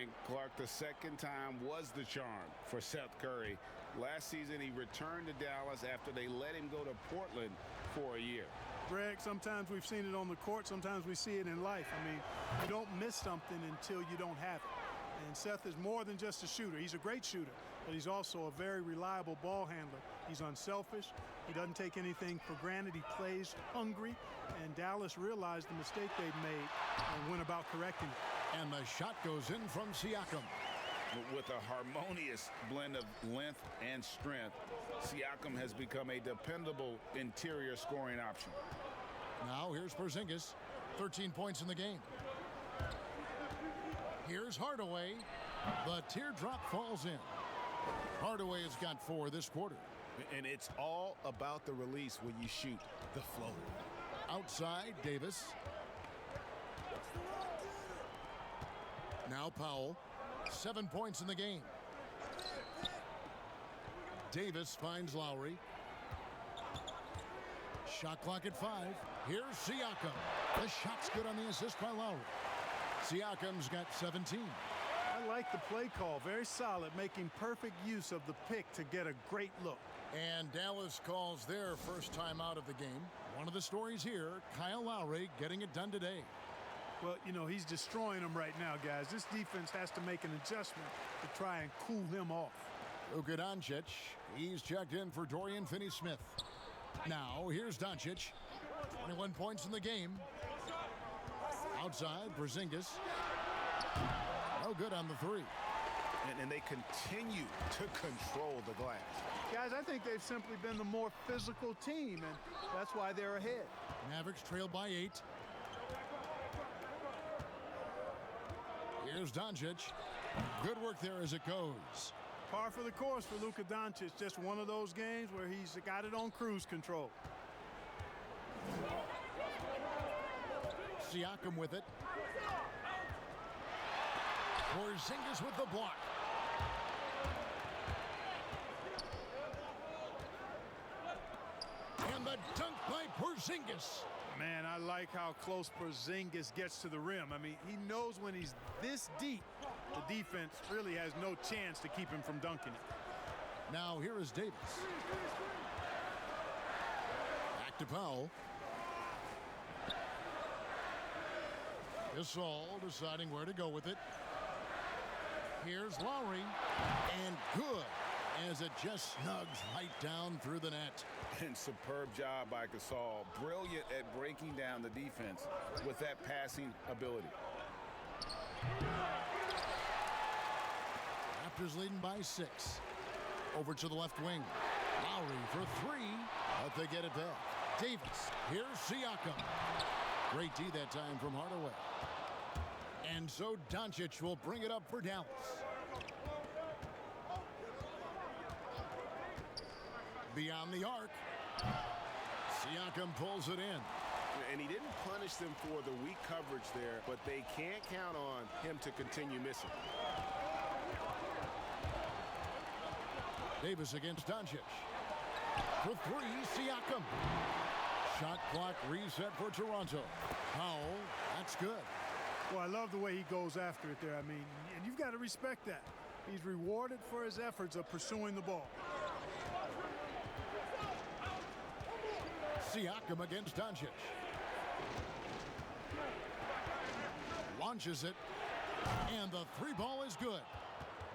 And Clark, the second time was the charm for Seth Curry. Last season, he returned to Dallas after they let him go to Portland for a year. Greg, sometimes we've seen it on the court, sometimes we see it in life. I mean, you don't miss something until you don't have it. And Seth is more than just a shooter. He's a great shooter, but he's also a very reliable ball handler. He's unselfish. He doesn't take anything for granted. He plays hungry, and Dallas realized the mistake they'd made and went about correcting it. And the shot goes in from Siakam. With a harmonious blend of length and strength, Siakam has become a dependable interior scoring option. Now here's Porzingis, 13 points in the game. Here's Hardaway. The teardrop falls in. Hardaway has got 4 this quarter. And it's all about the release when you shoot the floater. Outside, Davis. Now Powell. 7 points in the game. Davis finds Lowry. Shot clock at 5. Here's Siakam. The shot's good on the assist by Lowry. Siakam's got 17. I like the play call. Very solid, making perfect use of the pick to get a great look. And Dallas calls their first time out of the game. One of the stories here, Kyle Lowry getting it done today. Well, you know, he's destroying them right now, guys. This defense has to make an adjustment to try and cool him off. Luka Doncic, he's checked in for Dorian Finney-Smith. Now, here's Doncic. 21 points in the game. Outside, Porzingis. No good on the three. And they continue to control the glass. Guys, I think they've simply been the more physical team, and that's why they're ahead. Mavericks trail by 8. Here's Doncic. Good work there as it goes. Par for the course for Luka Doncic. Just one of those games where he's got it on cruise control. Siakam with it. Porzingis with the block. And the dunk by Porzingis. Man, I like how close Porzingis gets to the rim. I mean, he knows when he's this deep, the defense really has no chance to keep him from dunking it. Now here is Davis. Back to Powell. Gasol deciding where to go with it. Here's Lowry. And good as it just snugs right down through the net. And superb job by Gasol. Brilliant at breaking down the defense with that passing ability. Raptors leading by 6. Over to the left wing. Lowry for 3, but they get it back. Davis. Here's Siakam. Great D that time from Hardaway. And so Doncic will bring it up for Dallas. Beyond the arc. Siakam pulls it in. And he didn't punish them for the weak coverage there, but they can't count on him to continue missing. Davis against Doncic. For 3, Siakam. Shot clock reset for Toronto. Powell, that's good. Well, I love the way he goes after it there. I mean, and you've got to respect that. He's rewarded for his efforts of pursuing the ball. Siakam against Doncic. Launches it. And the 3 ball is good.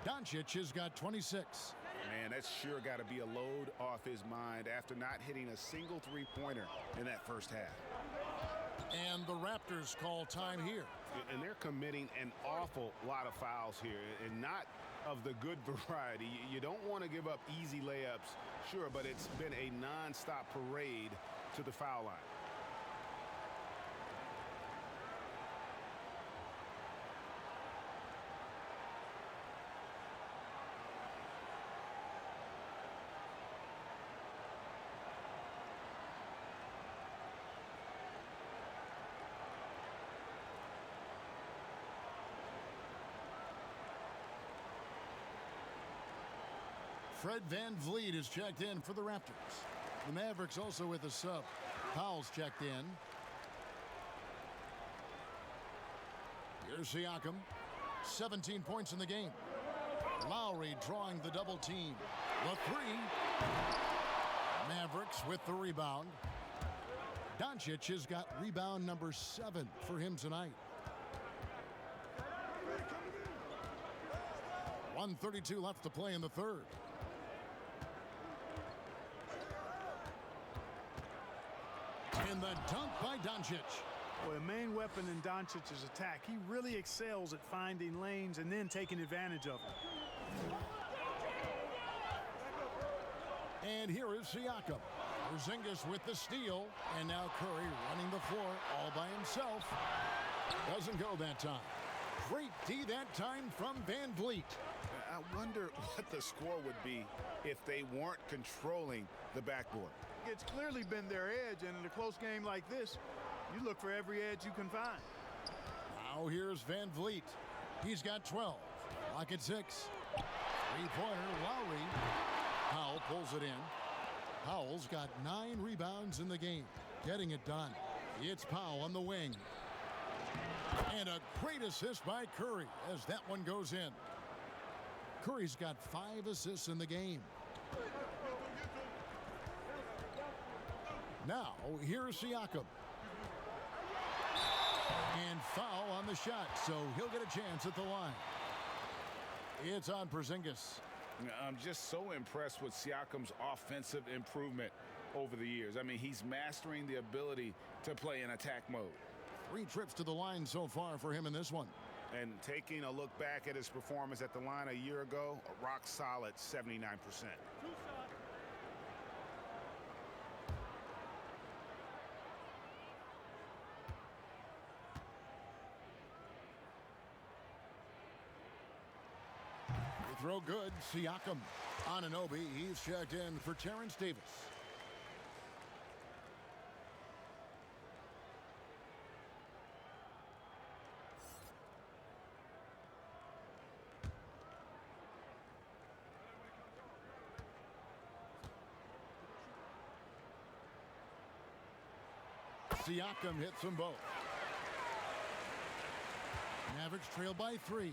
Doncic has got 26. Man, that's sure got to be a load off his mind after not hitting a single three-pointer in that first half. And the Raptors call time here. And they're committing an awful lot of fouls here, and not of the good variety. You don't want to give up easy layups, sure, but it's been a non-stop parade to the foul line. Fred VanVleet is checked in for the Raptors. The Mavericks also with a sub. Powell's checked in. Here's Siakam. 17 points in the game. Lowry drawing the double team. The 3. Mavericks with the rebound. Doncic has got rebound number 7 for him tonight. 1:32 left to play in the third. And the dunk by Doncic. Well, the main weapon in Doncic's attack, he really excels at finding lanes and then taking advantage of them. And here is Siakam. Porzingis with the steal. And now Curry running the floor all by himself. Doesn't go that time. Great D that time from VanVleet. I wonder what the score would be if they weren't controlling the backboard. It's clearly been their edge, and in a close game like this, you look for every edge you can find. Now here's VanVleet. He's got 12. Lock at 6. Three-pointer, Lowry. Powell pulls it in. Powell's got 9 rebounds in the game, getting it done. It's Powell on the wing. And a great assist by Curry as that one goes in. Curry's got 5 assists in the game. Now, here's Siakam. And foul on the shot, so he'll get a chance at the line. It's on Porzingis. I'm just so impressed with Siakam's offensive improvement over the years. I mean, he's mastering the ability to play in attack mode. 3 trips to the line so far for him in this one. And taking a look back at his performance at the line a year ago, a rock solid 79%. Throw good. Siakam. Anunoby, he's checked in for Terrence Davis. Siakam hits them both. Mavericks trail by 3.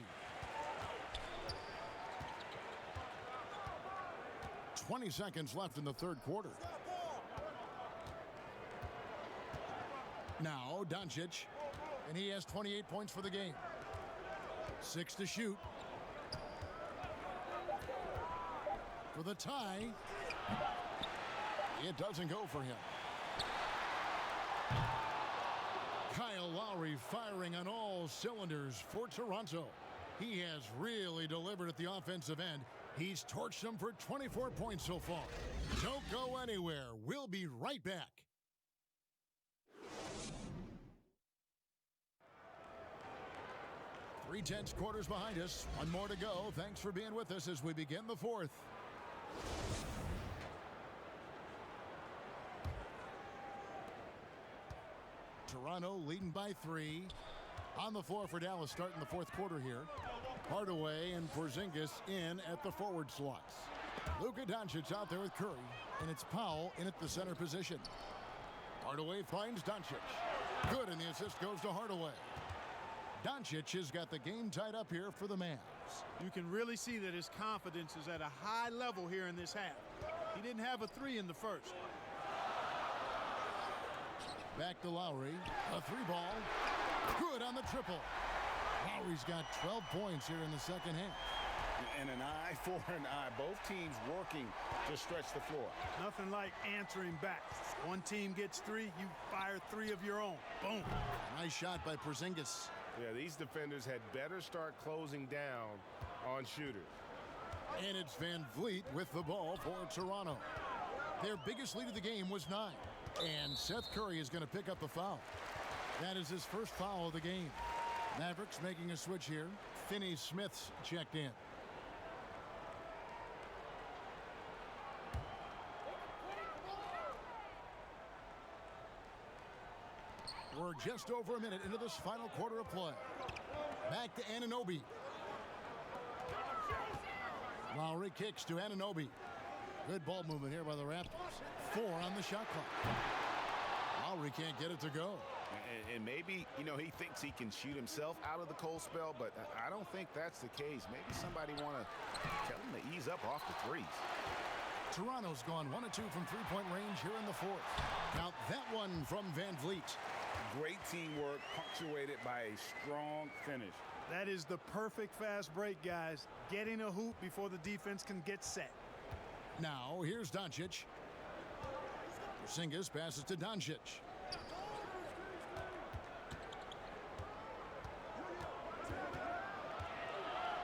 20 seconds left in the third quarter. Now Doncic, and he has 28 points for the game. 6 to shoot. For the tie. It doesn't go for him. Kyle Lowry firing on all cylinders for Toronto. He has really delivered at the offensive end. He's torched them for 24 points so far. Don't go anywhere. We'll be right back. Three tenths quarters behind us. One more to go. Thanks for being with us as we begin the fourth. Toronto leading by 3. On the floor for Dallas starting the fourth quarter here. Hardaway and Porzingis in at the forward slots. Luka Doncic out there with Curry, and it's Powell in at the center position. Hardaway finds Doncic. Good, and the assist goes to Hardaway. Doncic has got the game tied up here for the Mavs. You can really see that his confidence is at a high level here in this half. He didn't have a 3 in the first. Back to Lowry. A 3-ball. Good on the triple. Lowry's got 12 points here in the second half. And an eye for an eye. Both teams working to stretch the floor. Nothing like answering back. One team gets 3, you fire 3 of your own. Boom. Nice shot by Porzingis. Yeah, these defenders had better start closing down on shooters. And it's Van Vliet with the ball for Toronto. Their biggest lead of the game was 9. And Seth Curry is going to pick up the foul. That is his first foul of the game. Mavericks making a switch here. Finney-Smith's checked in. We're just over a minute into this final quarter of play. Back to Anunoby. Lowry kicks to Anunoby. Good ball movement here by the Raptors. 4 on the shot clock. Lowry can't get it to go. And maybe, you know, he thinks he can shoot himself out of the cold spell, but I don't think that's the case. Maybe somebody want to tell him to ease up off the threes. Toronto's gone 1 of 2 from three-point range here in the fourth. Now that one from Van Vliet. Great teamwork punctuated by a strong finish. That is the perfect fast break, guys. Getting a hoop before the defense can get set. Now here's Doncic. Porzingis passes to Doncic.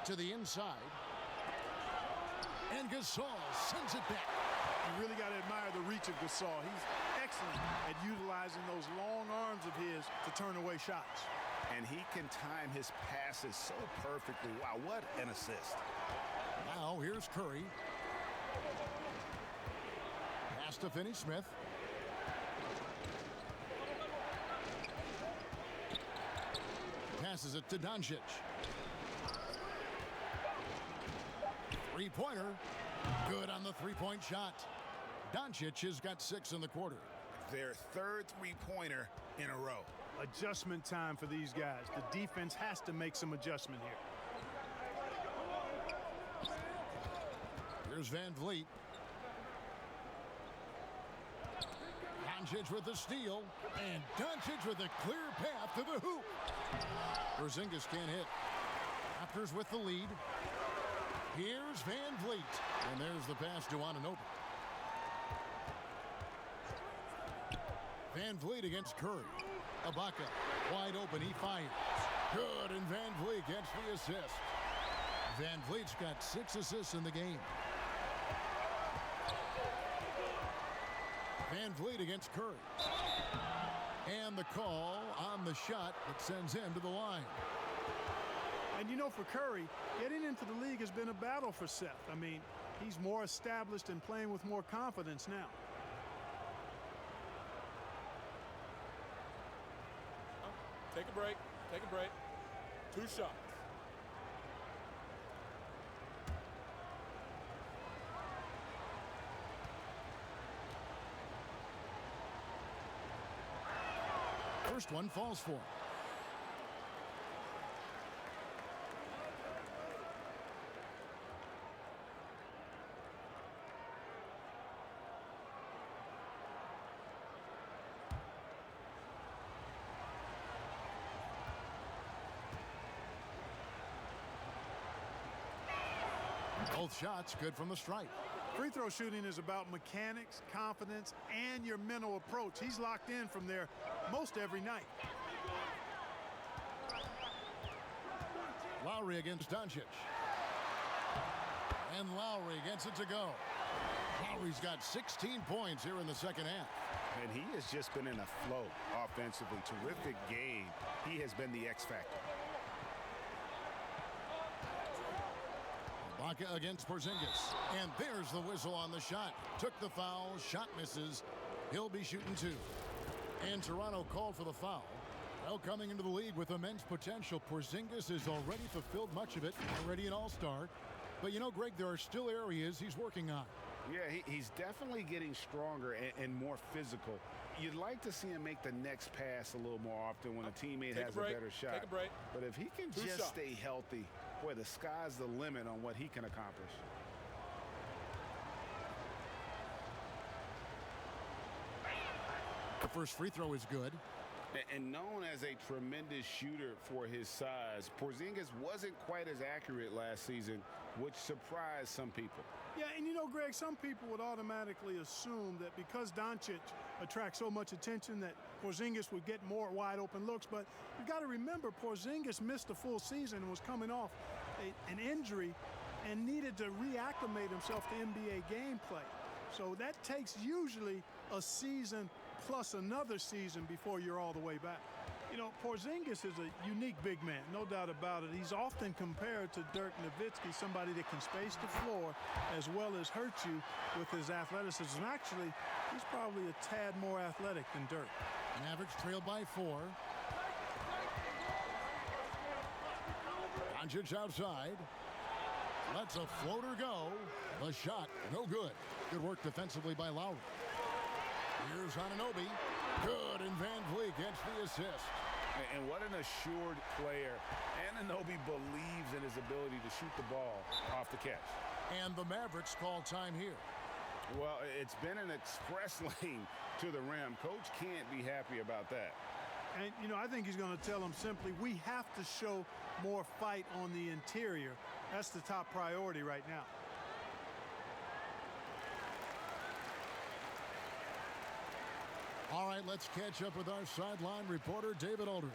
To the inside. And Gasol sends it back. You really got to admire the reach of Gasol. He's excellent at utilizing those long arms of his to turn away shots. And he can time his passes so perfectly. Wow, what an assist. Now here's Curry. Pass to Finney-Smith. Passes it to Doncic. Three-pointer. Good on the three-point shot. Doncic has got 6 in the quarter. Their third three-pointer in a row. Adjustment time for these guys. The defense has to make some adjustment here. Here's Van Vliet. Doncic with the steal, and Doncic with a clear path to the hoop. Porzingis can't hit. Raptors with the lead. Here's Van Vliet, and there's the pass to Anunoby. Van Vliet against Curry. Ibaka wide open, he fires. Good, and Van Vliet gets the assist. Van Vliet's got 6 assists in the game. Van Vliet against Curry. And the call on the shot that sends him to the line. And you know, for Curry, getting into the league has been a battle for Seth. I mean, he's more established and playing with more confidence now. Take a break. Take a break. 2 shots. First one falls for him. Both shots good from the stripe. Free throw shooting is about mechanics, confidence, and your mental approach. He's locked in from there most every night. Lowry against Doncic. And Lowry gets it to go. Lowry's got 16 points here in the second half. And he has just been in a flow offensively. Terrific game. He has been the X factor. Ibaka against Porzingis. And there's the whistle on the shot. Took the foul, shot misses. He'll be shooting 2. And Toronto called for the foul. Well, coming into the league with immense potential, Porzingis has already fulfilled much of it, already an all-star. But you know, Greg, there are still areas he's working on. Yeah, he's definitely getting stronger and more physical. You'd like to see him make the next pass a little more often when a teammate has a better shot. Take a break. But if he can 2 just shots. stay healthy, boy, the sky's the limit on what he can accomplish. The first free throw is good. And known as a tremendous shooter for his size, Porzingis wasn't quite as accurate last season, which surprised some people. Yeah, and you know, Greg, some people would automatically assume that because Doncic attracts so much attention that Porzingis would get more wide open looks. But you got to remember, Porzingis missed a full season and was coming off an injury and needed to reacclimate himself to NBA gameplay. So that takes usually a season plus another season before you're all the way back. You know, Porzingis is a unique big man, no doubt about it. He's often compared to Dirk Nowitzki, somebody that can space the floor as well as hurt you with his athleticism. Actually, he's probably a tad more athletic than Dirk. Mavericks trailed by 4. Doncic outside. Lets a floater go. The shot, no good. Good work defensively by Lowry. Here's Anunoby. Good, and Van Vliet gets the assist. And what an assured player. Anunoby believes in his ability to shoot the ball off the catch. And the Mavericks call time here. Well, it's been an express lane to the rim. Coach can't be happy about that. And, you know, I think he's going to tell them simply, we have to show more fight on the interior. That's the top priority right now. All right, let's catch up with our sideline reporter, David Aldridge.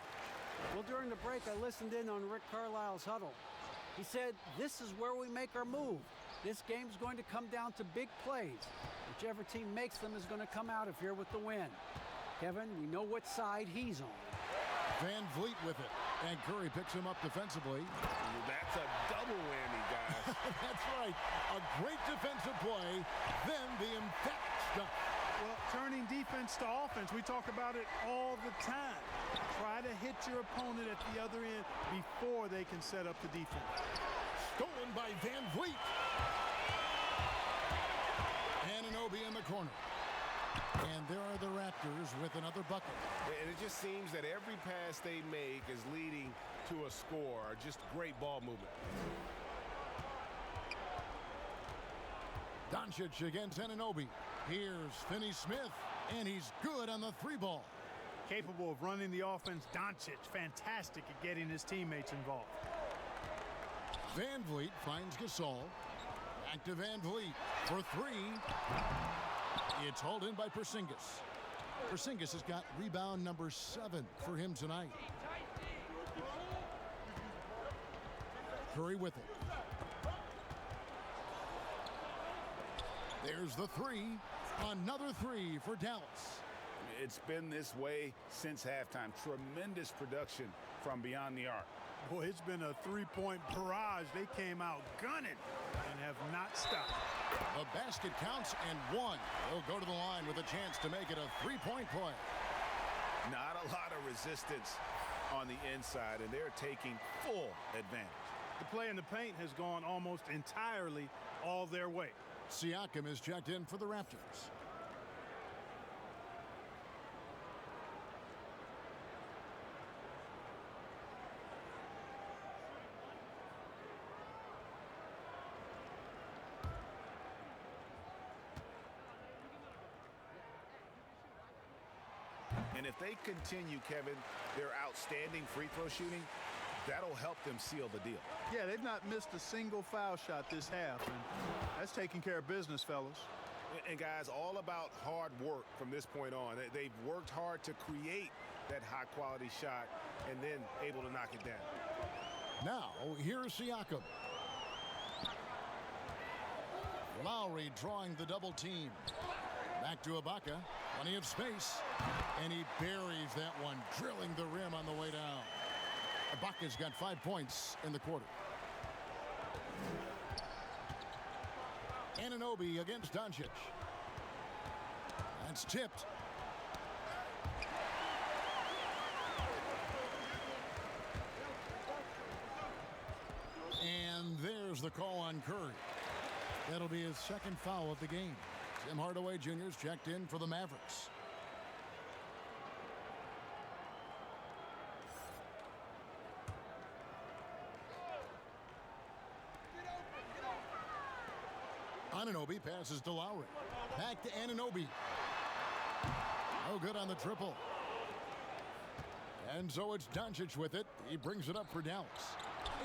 Well, during the break, I listened in on Rick Carlisle's huddle. He said, this is where we make our move. This game's going to come down to big plays. Whichever team makes them is going to come out of here with the win. Kevin, we know what side he's on. Van Vliet with it, and Curry picks him up defensively. That's a double whammy, guys. That's right. A great defensive play, then the emphatic stuff. Well, turning defense to offense, we talk about it all the time. Try to hit your opponent at the other end before they can set up the defense. Stolen by Van Vliet. Anunoby in the corner. And there are the Raptors with another bucket. And it just seems that every pass they make is leading to a score, or just great ball movement. Doncic against Anunoby. Here's Finney-Smith, and he's good on the three ball. Capable of running the offense, Doncic fantastic at getting his teammates involved. Van Vliet finds Gasol. Back to Van Vliet for three. It's hauled in by Porzingis. Porzingis has got rebound number 7 for him tonight. Curry with it. There's the three. Another three for Dallas. It's been this way since halftime. Tremendous production from beyond the arc. Boy, it's been a three-point barrage. They came out gunning and have not stopped. The basket counts and one. He'll go to the line with a chance to make it a three-point play. Not a lot of resistance on the inside, and they're taking full advantage. The play in the paint has gone almost entirely all their way. Siakam is checked in for the Raptors. And if they continue, Kevin, their outstanding free throw shooting, that'll help them seal the deal. Yeah, they've not missed a single foul shot this half, and that's taking care of business, fellas. And guys, all about hard work from this point on. They've worked hard to create that high-quality shot and then able to knock it down. Now, here's Siakam. Lowry drawing the double team. Back to Ibaka. Plenty of space. And he buries that one, drilling the rim on the way down. Ibaka's got 5 points in the quarter. Anunoby against Doncic. That's tipped. And there's the call on Curry. That'll be his second foul of the game. Tim Hardaway Jr.'s checked in for the Mavericks. Anunoby passes to Lowry. Back to Anunoby. No good on the triple. And so it's Doncic with it. He brings it up for Dallas.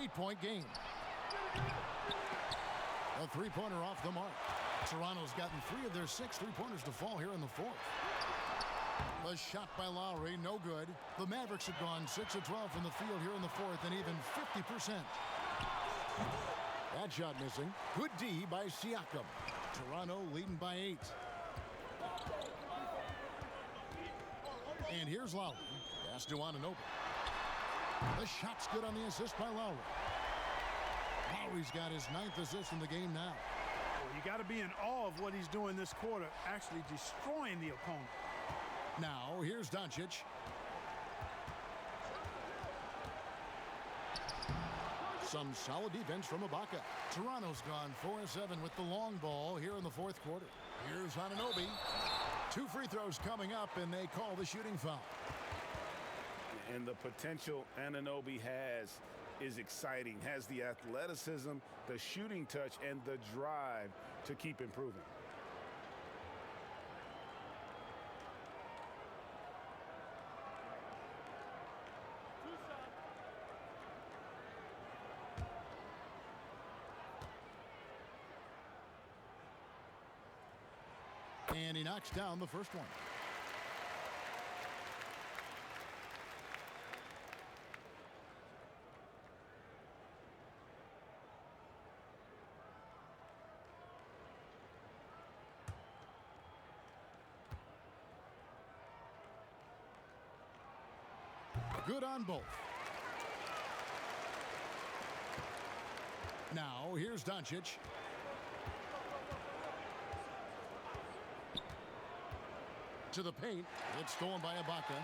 8-point game. A three-pointer off the mark. Toronto's gotten 3 of their 6 three-pointers to fall here in the fourth. The shot by Lowry, no good. The Mavericks have gone 6 of 12 from the field here in the fourth, and even 50%. That shot missing. Good D by Siakam. Toronto leading by 8. And here's Lowry. Pass to Anunoby. The shot's good on the assist by Lowry. Lowry's got his 9th assist in the game now. You got to be in awe of what he's doing this quarter, actually destroying the opponent. Now, here's Doncic. Some solid defense from Ibaka. Toronto's gone 4 of 7 with the long ball here in the fourth quarter. Here's Anunoby. 2 free throws coming up, and they call the shooting foul. And the potential Anunoby has is exciting. Has the athleticism, the shooting touch, and the drive to keep improving. And he knocks down the first one. Good on both. Now, here's Doncic. To the paint. It's stolen by Ibaka.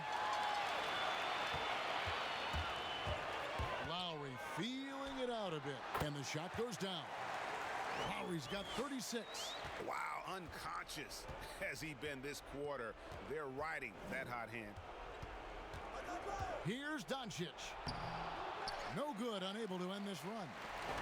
Lowry feeling it out a bit. And the shot goes down. Lowry's got 36. Wow, unconscious has he been this quarter. They're riding that hot hand. Here's Doncic. No good, unable to end this run.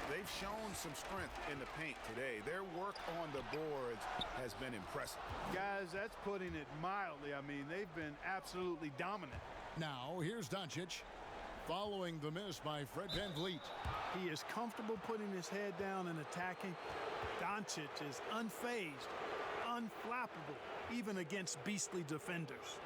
They've shown some strength in the paint today. Their work on the boards has been impressive. Guys, that's putting it mildly. I mean, they've been absolutely dominant. Now, here's Doncic. Following the miss by Fred VanVleet. He is comfortable putting his head down and attacking. Doncic is unfazed, unflappable, even against beastly defenders.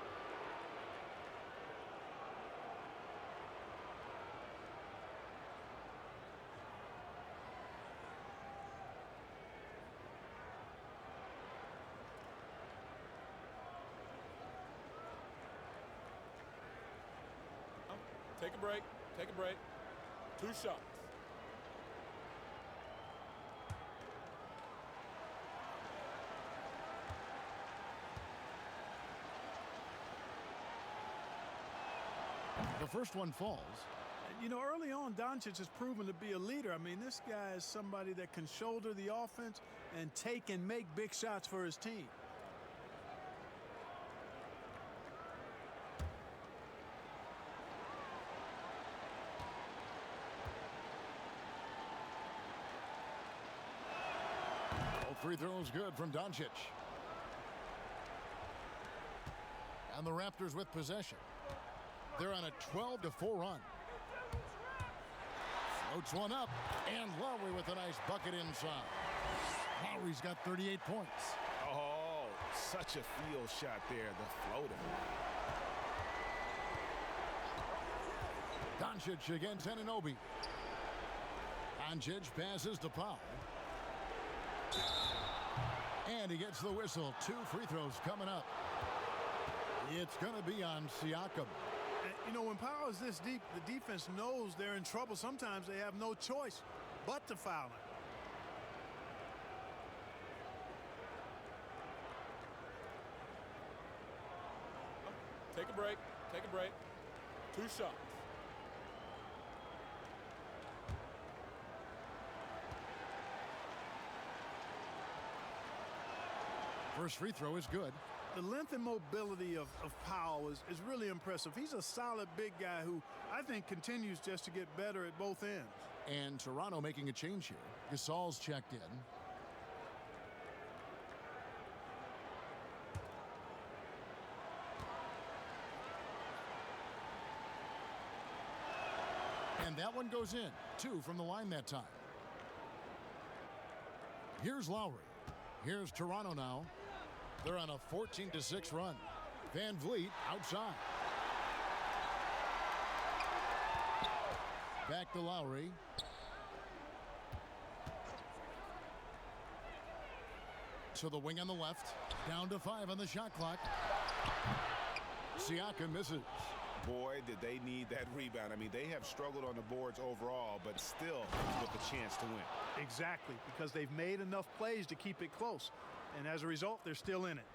Take a break. Take a break. 2 shots. The first one falls. You know, early on, Doncic has proven to be a leader. I mean, this guy is somebody that can shoulder the offense and take and make big shots for his team. Free throws good from Doncic. And the Raptors with possession. They're on a 12-4 run. Floats one up, and Lowry with a nice bucket inside. Lowry's got 38 points. Oh, such a field shot there, the floater. Doncic against Anunoby. Doncic passes to Powell. And he gets the whistle. 2 free throws coming up. It's going to be on Siakam. And, you know, when Powell is this deep, the defense knows they're in trouble. Sometimes they have no choice but to foul him. Take a break. Take a break. 2 shots. First free throw is good. The length and mobility of Powell is really impressive. He's a solid big guy who I think continues just to get better at both ends. And Toronto making a change here. Gasol's checked in. And that one goes in. 2 from the line that time. Here's Lowry. Here's Toronto now. They're on a 14-6 run. VanVleet outside. Back to Lowry. To the wing on the left. Down to 5 on the shot clock. Siakam misses. Boy, did they need that rebound. I mean, they have struggled on the boards overall, but still with a chance to win. Exactly, because they've made enough plays to keep it close. And as a result, they're still in it.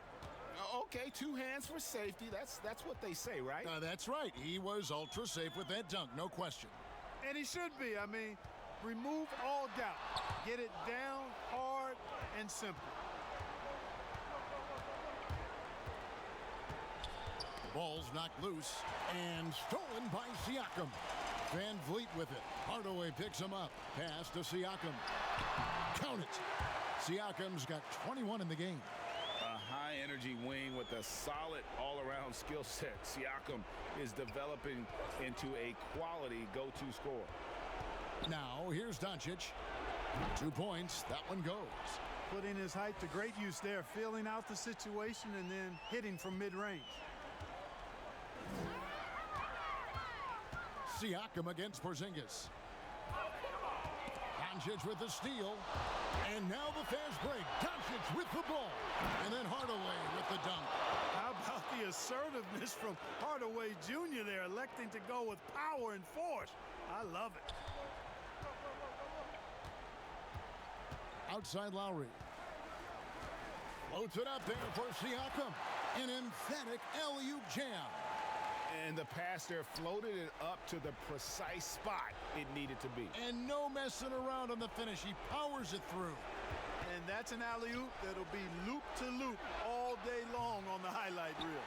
Okay, 2 hands for safety. That's what they say, right? That's right. He was ultra safe with that dunk, no question. And he should be. I mean, remove all doubt. Get it down, hard, and simple. The ball's knocked loose and stolen by Siakam. VanVleet with it. Hardaway picks him up. Pass to Siakam. Count it. Siakam's got 21 in the game. A high-energy wing with a solid all-around skill set. Siakam is developing into a quality go-to scorer. Now, here's Doncic. 2 points. That one goes. Putting his height to great use there, feeling out the situation and then hitting from mid-range. Siakam against Porzingis. Doncic with the steal. And now the fast break. Doncic with the ball. And then Hardaway with the dunk. How about the assertiveness from Hardaway Jr. there, electing to go with power and force. I love it. Outside Lowry. Floats it up there for Siakam. An emphatic alley-oop jam. And the pass there floated it up to the precise spot it needed to be. And no messing around on the finish. He powers it through. And that's an alley-oop that'll be loop-to-loop all day long on the highlight reel.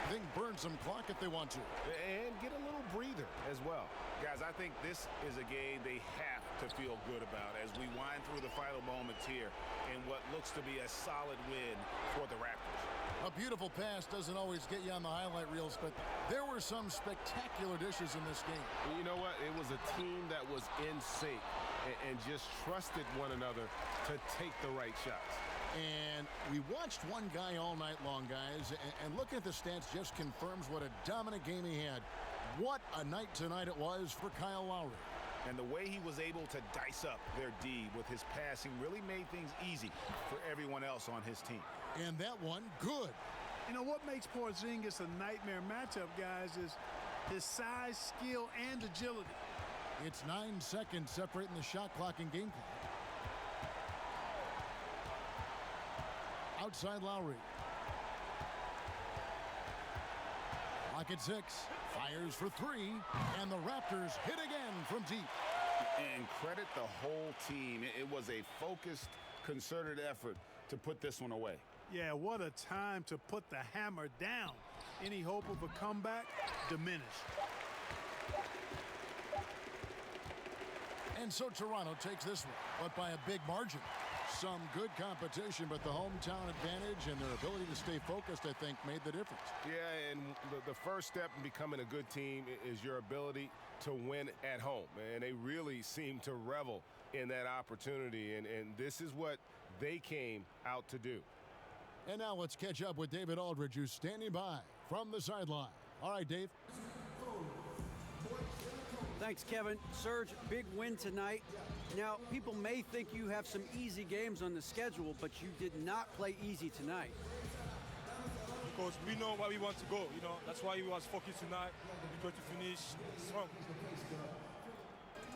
They can burn some clock if they want to. And get a little breather as well. Guys, I think this is a game they have to feel good about as we wind through the final moments here in what looks to be a solid win for the Raptors. A beautiful pass doesn't always get you on the highlight reels, but there were some spectacular dishes in this game. You know what? It was a team that was in sync and just trusted one another to take the right shots. And we watched one guy all night long, guys, and looking at the stats just confirms what a dominant game he had. What a night tonight it was for Kyle Lowry. And the way he was able to dice up their D with his passing really made things easy for everyone else on his team. And that one, good. You know, what makes Porzingis a nightmare matchup, guys, is his size, skill, and agility. It's 9 seconds separating the shot clock and game clock. Outside Lowry. Clock at 6. Fires for 3. And the Raptors hit again from deep. And credit the whole team. It was a focused, concerted effort to put this one away. Yeah, what a time to put the hammer down. Any hope of a comeback diminished. And so Toronto takes this one, but by a big margin. Some good competition, but the hometown advantage and their ability to stay focused, I think, made the difference. Yeah, and the first step in becoming a good team is your ability to win at home. And they really seem to revel in that opportunity, and this is what they came out to do. And now let's catch up with David Aldridge, who's standing by from the sideline. All right, Dave. Thanks, Kevin. Serge, big win tonight. Now, people may think you have some easy games on the schedule, but you did not play easy tonight. Because we know where we want to go, you know. That's why we was focused tonight. We got to finish strong.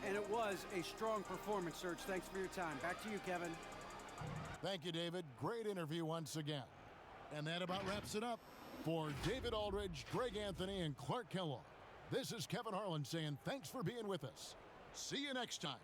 And it was a strong performance, Serge. Thanks for your time. Back to you, Kevin. Thank you, David. Great interview once again. And that about wraps it up. For David Aldridge, Greg Anthony, and Clark Kellogg, this is Kevin Harlan saying thanks for being with us. See you next time.